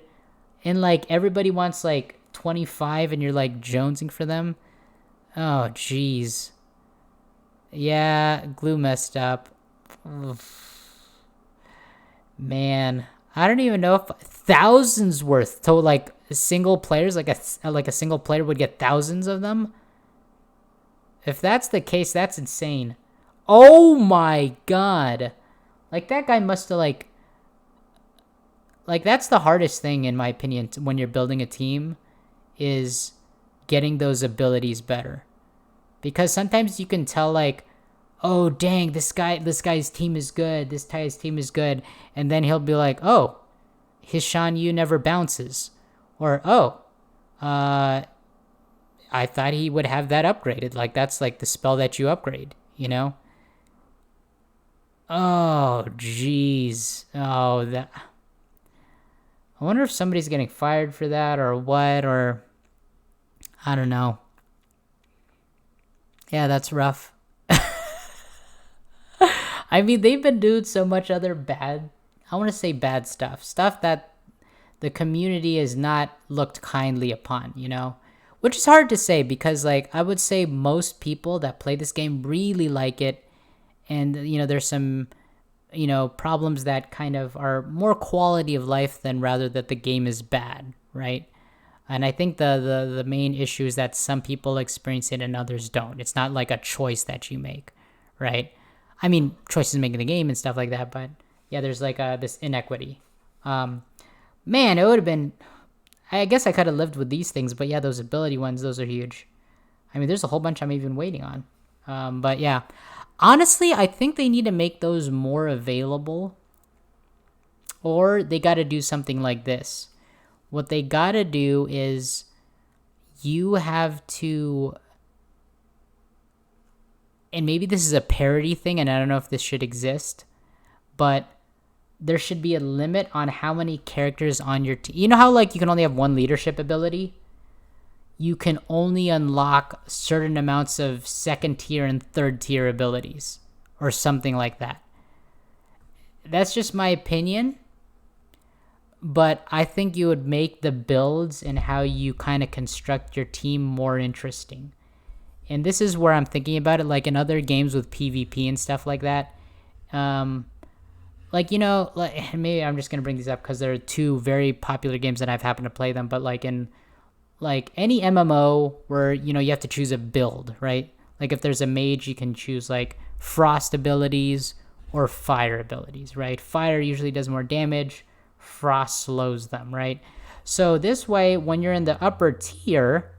And, like, everybody wants, like, 25, and you're, like, jonesing for them? Oh, jeez. Yeah, Glue messed up. Man, I don't even know if thousands worth to like single players, like a single player would get thousands of them. If that's the case, that's insane. Oh my god. Like that guy must have like that's the hardest thing in my opinion when you're building a team is getting those abilities better. Because sometimes you can tell like oh dang, this guy's team is good, this guy's team is good, and then he'll be like, oh, his Shan Yu never bounces, or oh, I thought he would have that upgraded. Like that's like the spell that you upgrade, you know? Oh jeez. Oh that. I wonder if somebody's getting fired for that or what, or I don't know. Yeah, that's rough. I mean, they've been doing so much other bad, I want to say bad stuff. Stuff that the community has not looked kindly upon, you know? Which is hard to say because, like, I would say most people that play this game really like it. And, you know, there's some, you know, problems that kind of are more quality of life than rather that the game is bad, right? And I think the main issue is that some people experience it and others don't. It's not like a choice that you make, right? I mean, choices making the game and stuff like that, but yeah, there's like this inequity. Man, it would have been, I guess I could have lived with these things, but yeah, those ability ones, those are huge. I mean, there's a whole bunch I'm even waiting on. But yeah, honestly, I think they need to make those more available, or they got to do something like this. What they got to do is you have to, and maybe this is a parity thing, and I don't know if this should exist, but there should be a limit on how many characters on your team. You know how like you can only have one leadership ability? You can only unlock certain amounts of second tier and third tier abilities or something like that. That's just my opinion, but I think you would make the builds and how you kind of construct your team more interesting. And this is where I'm thinking about it, like in other games with PvP and stuff like that. Like, you know, like maybe I'm just going to bring these up because they're two very popular games that I've happened to play them. But like in like any MMO where, you know, you have to choose a build, right? Like if there's a mage, you can choose like frost abilities or fire abilities, right? Fire usually does more damage. Frost slows them, right? So this way, when you're in the upper tier,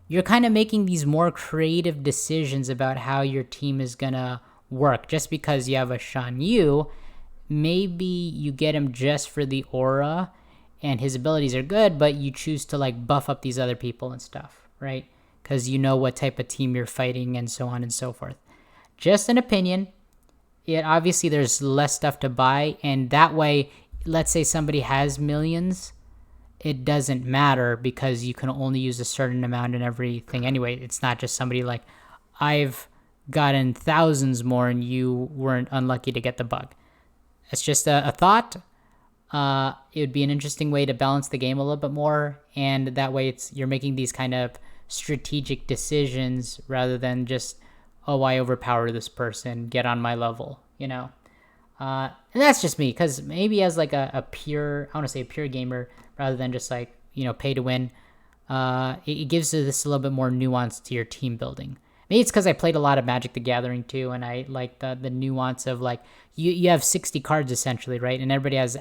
you're kind of making these more creative decisions about how your team is going to work. Just because you have a Shan Yu, maybe you get him just for the aura and his abilities are good, but you choose to like buff up these other people and stuff, right? Because you know what type of team you're fighting and so on and so forth. Just an opinion. Obviously there's less stuff to buy, and that way, let's say somebody has millions, it doesn't matter because you can only use a certain amount in everything anyway. It's not just somebody like, I've gotten thousands more and you weren't unlucky to get the bug. It's just a thought. It would be an interesting way to balance the game a little bit more, and that way you're making these kind of strategic decisions rather than just, oh, I overpower this person, get on my level, you know? And that's just me, because maybe as like a pure, I want to say a pure gamer, rather than just like, you know, pay to win, it gives this a little bit more nuance to your team building. Maybe it's because I played a lot of Magic the Gathering too, and I like the nuance of like, you have 60 cards essentially, right? And everybody has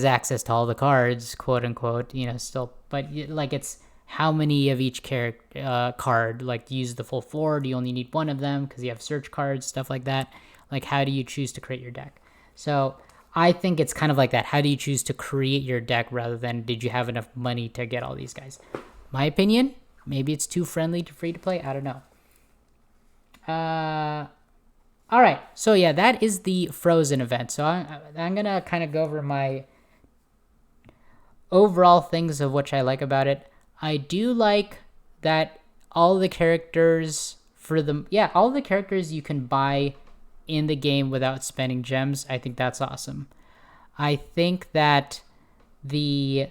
access to all the cards, quote unquote, you know, still, but like it's how many of each character card, like do you use the full 4? Do you only need one of them because you have search cards, stuff like that? Like, how do you choose to create your deck? So I think it's kind of like that. How do you choose to create your deck rather than did you have enough money to get all these guys? My opinion, maybe it's too friendly to free to play. I don't know. All right. So yeah, that is the Frozen event. So I'm going to kind of go over my overall things of which I like about it. I do like that all the characters all the characters you can buy in the game without spending gems. I think that's awesome. I think that the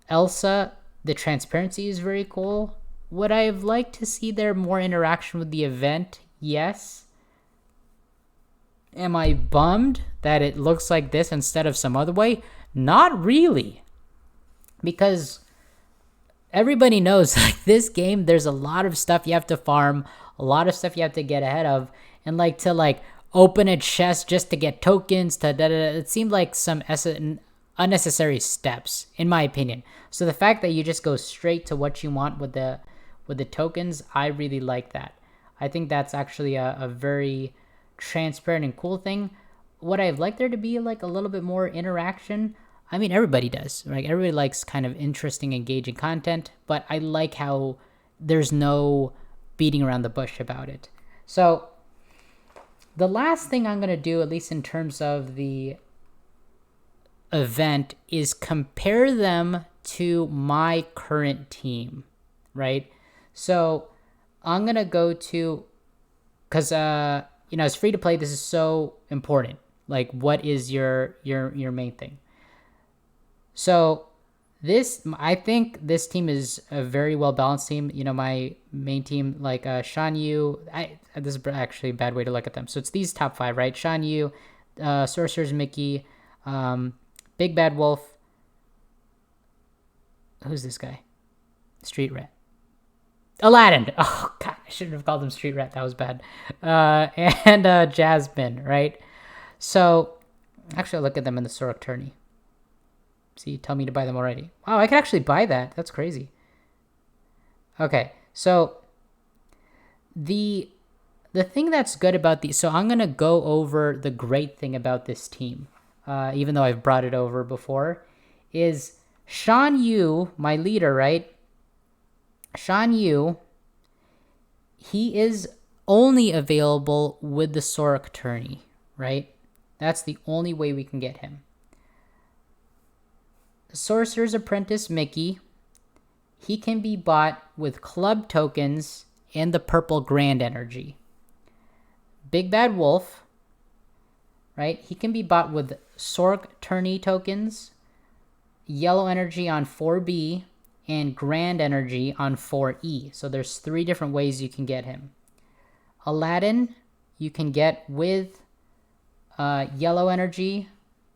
Elsa, the transparency is very cool. Would I have liked to see there more interaction with the event? Yes. Am I bummed that it looks like this instead of some other way? Not really. Because everybody knows, like, this game, there's a lot of stuff you have to farm, a lot of stuff you have to get ahead of, and like to like open a chest just to get tokens to it seemed like some unnecessary steps in my opinion. So the fact that you just go straight to what you want with the tokens, I really like that. I think that's actually a very transparent and cool thing. Would I like there to be like a little bit more interaction? I mean, everybody does, right? Everybody likes kind of interesting, engaging content, but I like how there's no beating around the bush about it. So the last thing I'm going to do, at least in terms of the event, is compare them to my current team, right? So I'm going to go to, because, as free to play, this is so important. Like, what is your main thing? So I think this team is a very well balanced team. My main team, like Shan Yu, this is actually a bad way to look at them. So it's these top 5, right? Shan Yu, Sorcerer's Mickey, Big Bad Wolf. Who's this guy? Street Rat. Aladdin. Oh God, I shouldn't have called him Street Rat. That was bad. And Jasmine, right? So actually, I'll look at them in the Sorc Tourney. See, tell me to buy them already. Wow, I could actually buy that. That's crazy. Okay, so the thing that's good about these, so I'm going to go over the great thing about this team, even though I've brought it over before, is Shan Yu, my leader, right? Shan Yu, he is only available with the Sorc Tourney, right? That's the only way we can get him. Sorcerer's Apprentice Mickey, he can be bought with club tokens and the purple grand energy. Big Bad Wolf, right? He can be bought with Sorc Tourney tokens, yellow energy on 4B, and grand energy on 4E. So there's 3 different ways you can get him. Aladdin, you can get with yellow energy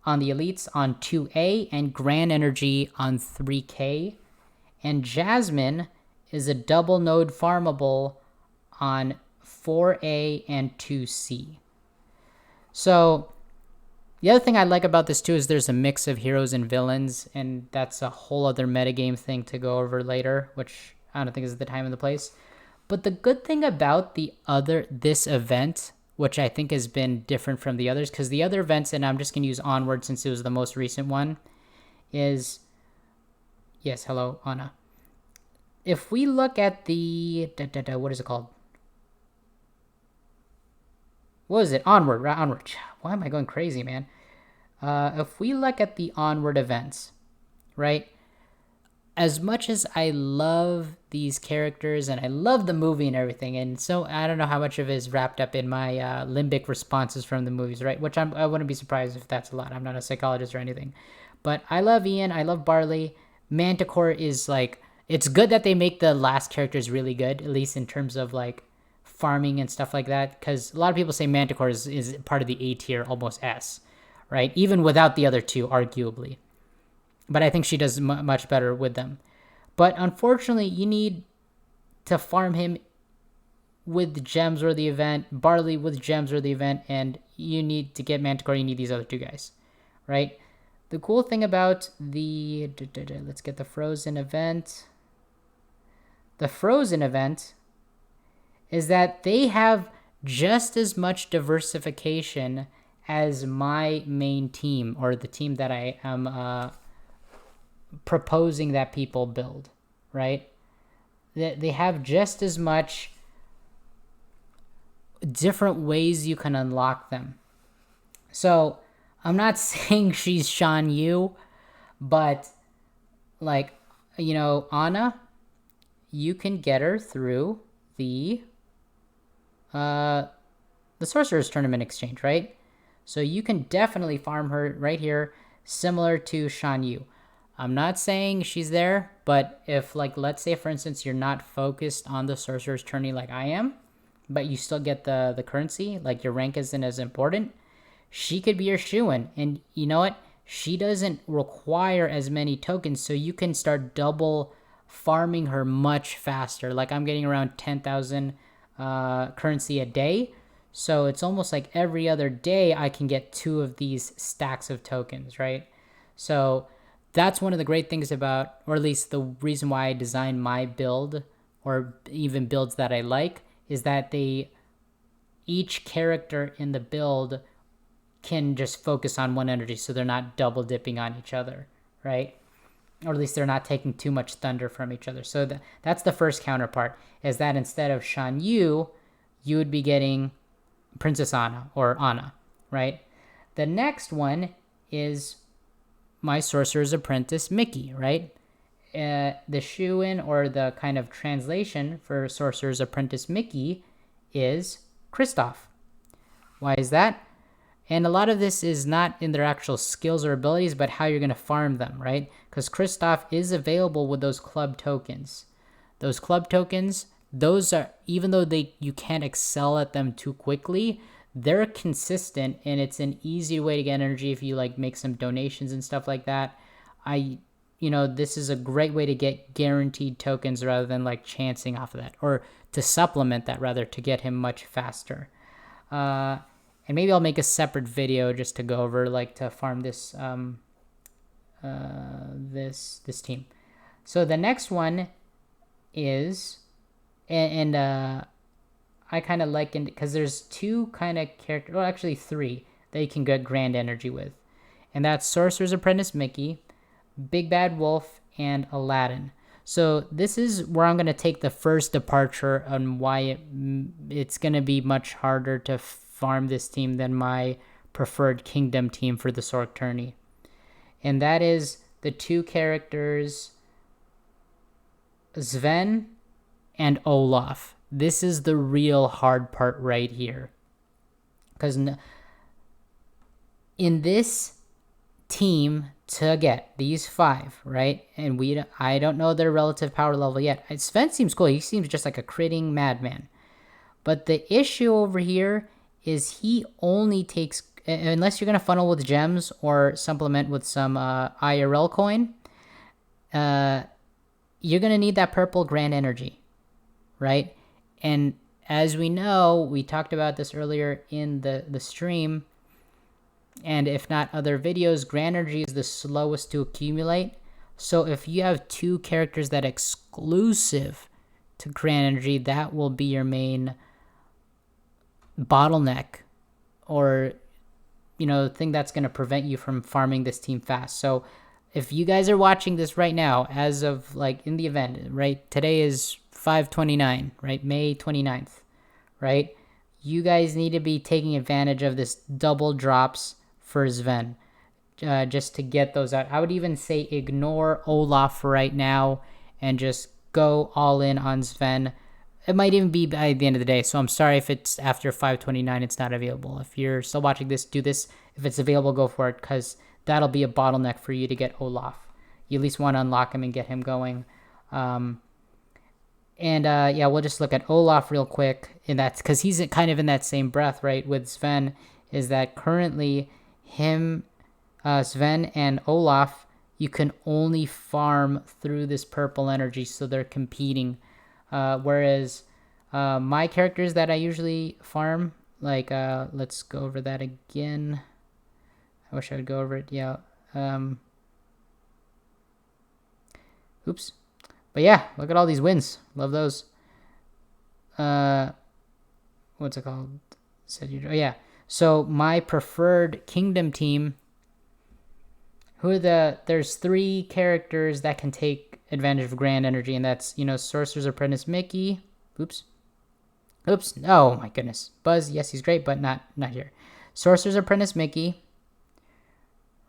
on the elites on 2A and grand energy on 3K. And Jasmine is a double node farmable on 4A and 2C. So the other thing I like about this too is there's a mix of heroes and villains, and that's a whole other metagame thing to go over later, which I don't think is the time and the place. But the good thing about this event, which I think has been different from the others, because the other events, and I'm just going to use Onward since it was the most recent one, is, yes, hello, Anna. If we look at the, what is it called? What is it? Onward, right? Onward. Why am I going crazy, man? If we look at the Onward events, right? As much as I love these characters and I love the movie and everything, and so I don't know how much of it is wrapped up in my limbic responses from the movies, right? Which I wouldn't be surprised if that's a lot. I'm not a psychologist or anything. But I love Ian. I love Barley. Manticore is like, it's good that they make the last characters really good, at least in terms of like farming and stuff like that. Because a lot of people say Manticore is part of the A tier, almost S, right? Even without the other 2, arguably. But I think she does much better with them. But unfortunately, you need to farm him with gems or the event, Barley with gems or the event, and you need to get Manticore, you need these other 2 guys, right? The cool thing about the, let's get the Frozen event. The Frozen event is that they have just as much diversification as my main team, or the team that I am proposing that people build, right? They have just as much different ways you can unlock them. So I'm not saying she's Shan Yu, but like, Anna, you can get her through the Sorcerer's Tournament exchange, right? So you can definitely farm her right here, similar to Shan Yu. I'm not saying she's there, but if, like, let's say, for instance, you're not focused on the Sorcerer's Tourney like I am, but you still get the currency, like your rank isn't as important, she could be your shoo-in. And you know what? She doesn't require as many tokens, so you can start double farming her much faster. Like, I'm getting around 10,000 currency a day, so it's almost like every other day I can get 2 of these stacks of tokens, right? So that's one of the great things about, or at least the reason why I designed my build, or even builds that I like, is that each character in the build can just focus on one energy, so they're not double dipping on each other, right? Or at least they're not taking too much thunder from each other. So that's the first counterpart, is that instead of Shan Yu, you would be getting Princess Anna, or Anna, right? The next one is my Sorcerer's Apprentice, Mickey, right? The shoe-in, or the kind of translation for Sorcerer's Apprentice Mickey, is Kristof. Why is that? And a lot of this is not in their actual skills or abilities, but how you're going to farm them, right? Because Kristof is available with those club tokens. Those club tokens, those are, even though you can't excel at them too quickly, they're consistent, and it's an easy way to get energy if you like make some donations and stuff like that. This is a great way to get guaranteed tokens rather than like chancing off of that, or to supplement that rather, to get him much faster. And maybe I'll make a separate video just to go over like to farm this this team. So the next one is, and I kind of like it because there's two kind of characters, well actually three, that you can get grand energy with, and that's Sorcerer's Apprentice Mickey, Big Bad Wolf, and Aladdin. So this is where I'm going to take the first departure on why it's going to be much harder to farm this team than my preferred kingdom team for the Sorc tourney. And that is the two characters Sven and Olaf. This is the real hard part right here. Because in this team, to get these five, right? And I don't know their relative power level yet. Sven seems cool. He seems just like a critting madman. But the issue over here is he only takes, unless you're going to funnel with gems or supplement with some IRL coin, you're going to need that purple grand energy, right? And as we know, we talked about this earlier in the stream, and if not other videos, grand energy is the slowest to accumulate. So if you have two characters that are exclusive to grand energy, that will be your main bottleneck, or thing that's going to prevent you from farming this team fast. So if you guys are watching this right now, as of like in the event, right, today is 5/29, right, May 29th, right, you guys need to be taking advantage of this double drops for Sven, just to get those out. I would even say ignore Olaf right now and just go all in on Sven. It might even be by the end of the day, so I'm sorry if it's after 5/29 it's not available. If you're still watching this, do this. If it's available, go for it, because that'll be a bottleneck for you to get Olaf. You at least want to unlock him and get him going. Yeah, we'll just look at Olaf real quick, and that's because he's kind of in that same breath, right, with Sven, is that currently Sven and Olaf, you can only farm through this purple energy, so they're competing. Whereas my characters that I usually farm, like, let's go over that again. I wish I would go over it. Yeah. Oops. But yeah, look at all these wins. Love those. What's it called? Oh yeah. So my preferred kingdom team, there's three characters that can take advantage of grand energy, and that's, Sorcerer's Apprentice Mickey. Oops. Oh my goodness. Buzz, yes, he's great, but not here. Sorcerer's Apprentice Mickey,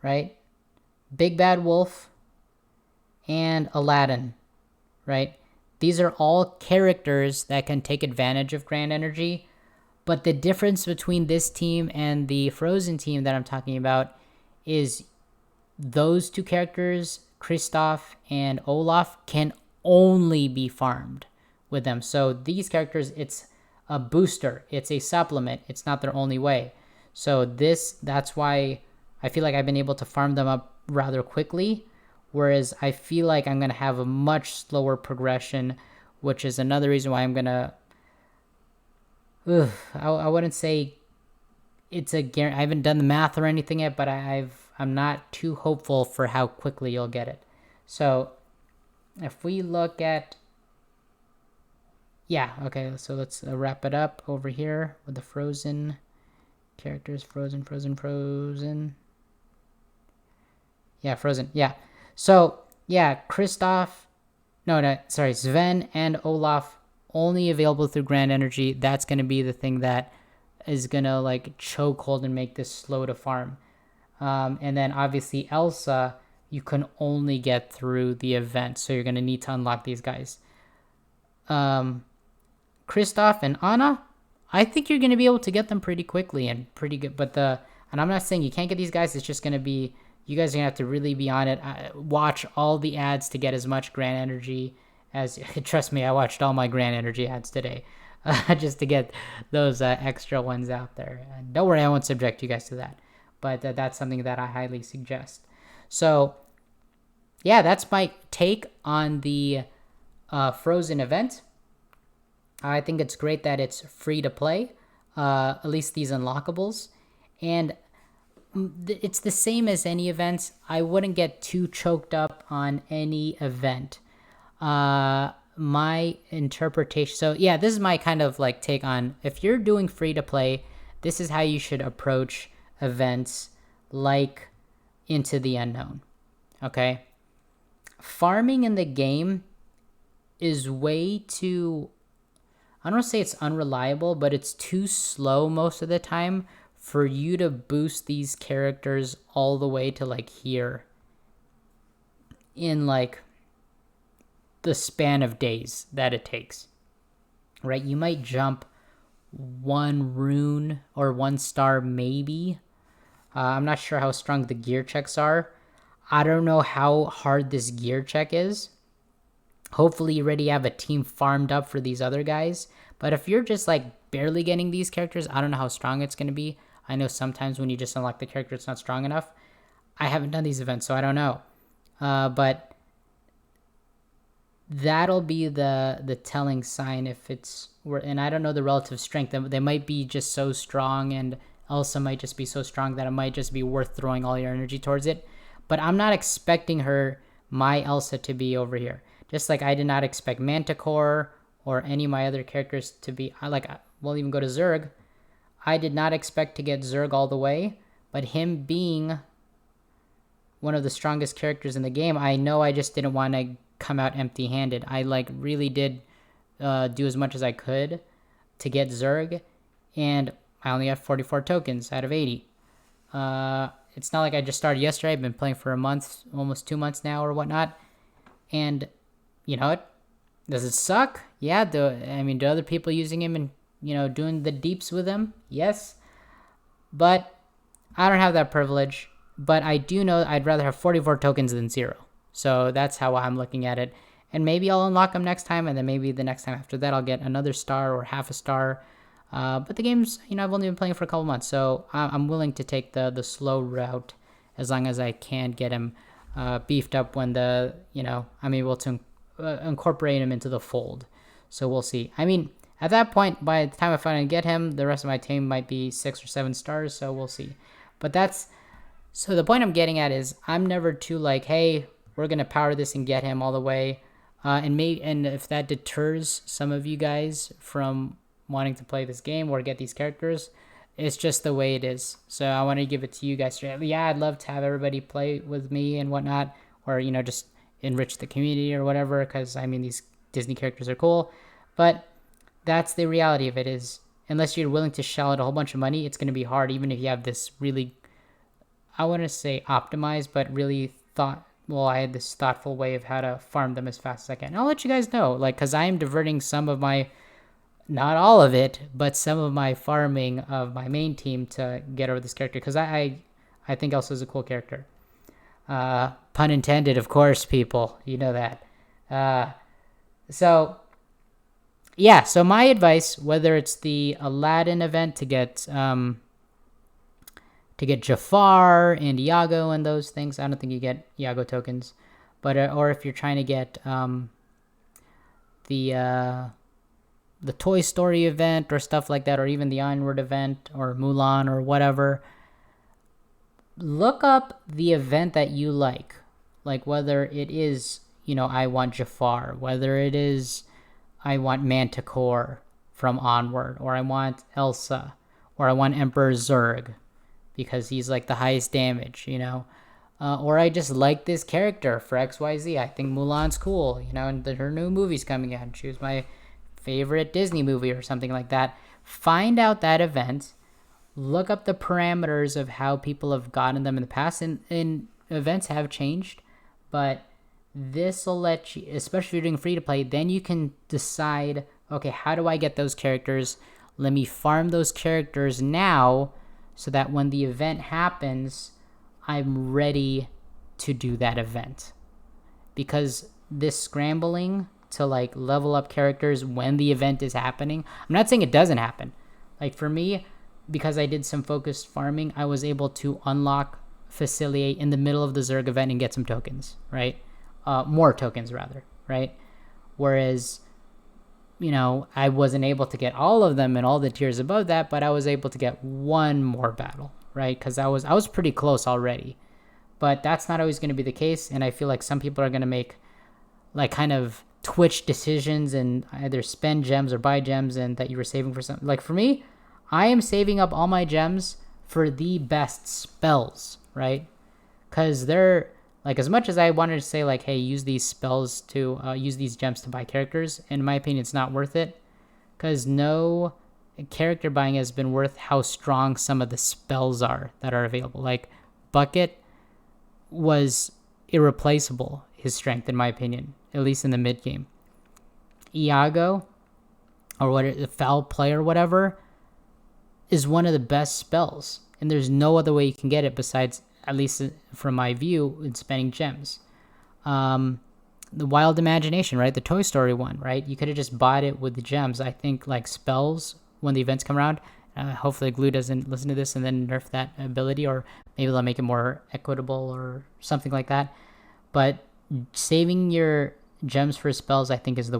right? Big Bad Wolf, and Aladdin, right? These are all characters that can take advantage of grand energy, but the difference between this team and the Frozen team that I'm talking about is those two characters, Kristof and Olaf, can only be farmed with them. So these characters, it's a booster, it's a supplement, it's not their only way. So that's why I feel like I've been able to farm them up rather quickly, whereas I feel like I'm going to have a much slower progression, which is another reason why I'm going to... I wouldn't say it's a guarantee. I haven't done the math or anything yet, but I'm not too hopeful for how quickly you'll get it. So if we look at... yeah, okay, so let's wrap it up over here with the frozen characters. Frozen. Yeah, frozen. Yeah. So, yeah, Kristof, no, sorry, Sven and Olaf only available through Grand Energy. That's going to be the thing that is going to like chokehold and make this slow to farm. And then obviously Elsa, you can only get through the event. So you're going to need to unlock these guys. Kristof and Anna, I think you're going to be able to get them pretty quickly and pretty good. And I'm not saying you can't get these guys. It's just going to be, you guys are going to have to really be on it. Watch all the ads to get as much Grand Energy as, trust me, I watched all my Grand Energy ads today just to get those extra ones out there. And don't worry, I won't subject you guys to that. But that's something that I highly suggest. So, yeah, that's my take on the Frozen event. I think it's great that it's free to play, at least these unlockables. And it's the same as any events. I wouldn't get too choked up on any event. My interpretation. So yeah, this is my kind of like take on, if you're doing free to play, this is how you should approach events like Into the Unknown. Okay? Farming in the game is way too, I don't want to say it's unreliable, but it's too slow most of the time for you to boost these characters all the way to like here in like the span of days that it takes, right? You might jump one rune or 1 star maybe. I'm not sure how strong the gear checks are. I don't know how hard this gear check is. Hopefully you already have a team farmed up for these other guys. But if you're just like barely getting these characters, I don't know how strong it's going to be. I know sometimes when you just unlock the character, it's not strong enough. I haven't done these events, so I don't know. But that'll be the telling sign if it's, and I don't know the relative strength. They might be just so strong, and Elsa might just be so strong that it might just be worth throwing all your energy towards it. But I'm not expecting my Elsa to be over here. Just like I did not expect Manticore or any of my other characters to be, we'll even go to Zerg. I did not expect to get Zerg all the way, but him being one of the strongest characters in the game, I know I just didn't want to come out empty-handed. I really did do as much as I could to get Zerg, and I only have 44 tokens out of 80. It's not like I just started yesterday. I've been playing for a month, almost 2 months now or whatnot, and you know what? Does it suck? Yeah. Do other people using him and, doing the deeps with him? Yes. But I don't have that privilege. But I do know I'd rather have 44 tokens than 0. So that's how I'm looking at it. And maybe I'll unlock them next time. And then maybe the next time after that, I'll get another star or half a star. But the game's, I've only been playing for a couple months. So I'm willing to take the slow route as long as I can get him beefed up when I'm able to incorporate him into the fold. So we'll see. At that point, by the time I finally get him, the rest of my team might be 6 or 7 stars. So we'll see. But so the point I'm getting at is I'm never too like, hey, we're going to power this and get him all the way. And if that deters some of you guys from wanting to play this game or get these characters, it's just the way it is. So I want to give it to you guys. Yeah, I'd love to have everybody play with me and whatnot, or, just enrich the community or whatever, because, these Disney characters are cool. But that's the reality of it, is unless you're willing to shell out a whole bunch of money, it's going to be hard, even if you have this really, I want to say optimized, but really I had this thoughtful way of how to farm them as fast as I can. And I'll let you guys know, because I am diverting some of my, not all of it, but some of my farming of my main team to get over this character, because I think Elsa is a cool character. Pun intended, of course, people. You know that. So my advice, whether it's the Aladdin event to get Jafar and Iago and those things, I don't think you get Iago tokens, but or if you're trying to get the Toy Story event or stuff like that, or even the Onward event or Mulan or whatever, look up the event that you like whether it is, I want Jafar, whether it is I want Manticore from Onward, or I want Elsa, or I want Emperor Zurg because he's like the highest damage, you know. Or I just like this character for XYZ. I think Mulan's cool, you know, and her new movie's coming out, and she was my favorite Disney movie or something like that. Find out that event, look up the parameters of how people have gotten them in the past, and events have changed, but this will let you, especially if you're doing free to play, then you can decide, okay, how do I get those characters? Let me farm those characters now so that when the event happens, I'm ready to do that event. Because this scrambling to like level up characters when the event is happening, I'm not saying it doesn't happen. Like for me, because I did some focused farming, I was able to unlock Faciliate in the middle of the Zerg event and get some tokens, right? More tokens rather, right? Whereas, you know, I wasn't able to get all of them in all the tiers above that, but I was able to get one more battle, right? Because I was pretty close already. But that's not always going to be the case, and I feel like some people are going to make like kind of twitch decisions and either spend gems or buy gems, and that you were saving for something. Like for me, I am saving up all my gems for the best spells, right? Because they're like, as much as I wanted to say like, hey, use these spells to use these gems to buy characters, in my opinion, it's not worth it, because no character buying has been worth how strong some of the spells are that are available. Like Bucket was irreplaceable, his strength, in my opinion, at least in the mid game. Iago, or what, the foul play or whatever, is one of the best spells, and there's no other way you can get it besides, at least from my view, in spending gems. The Wild Imagination, right? The Toy Story one, right? You could have just bought it with the gems. I think like spells, when the events come around, hopefully Glue doesn't listen to this and then nerf that ability, or maybe they'll make it more equitable or something like that. But saving your gems for spells, I think, is the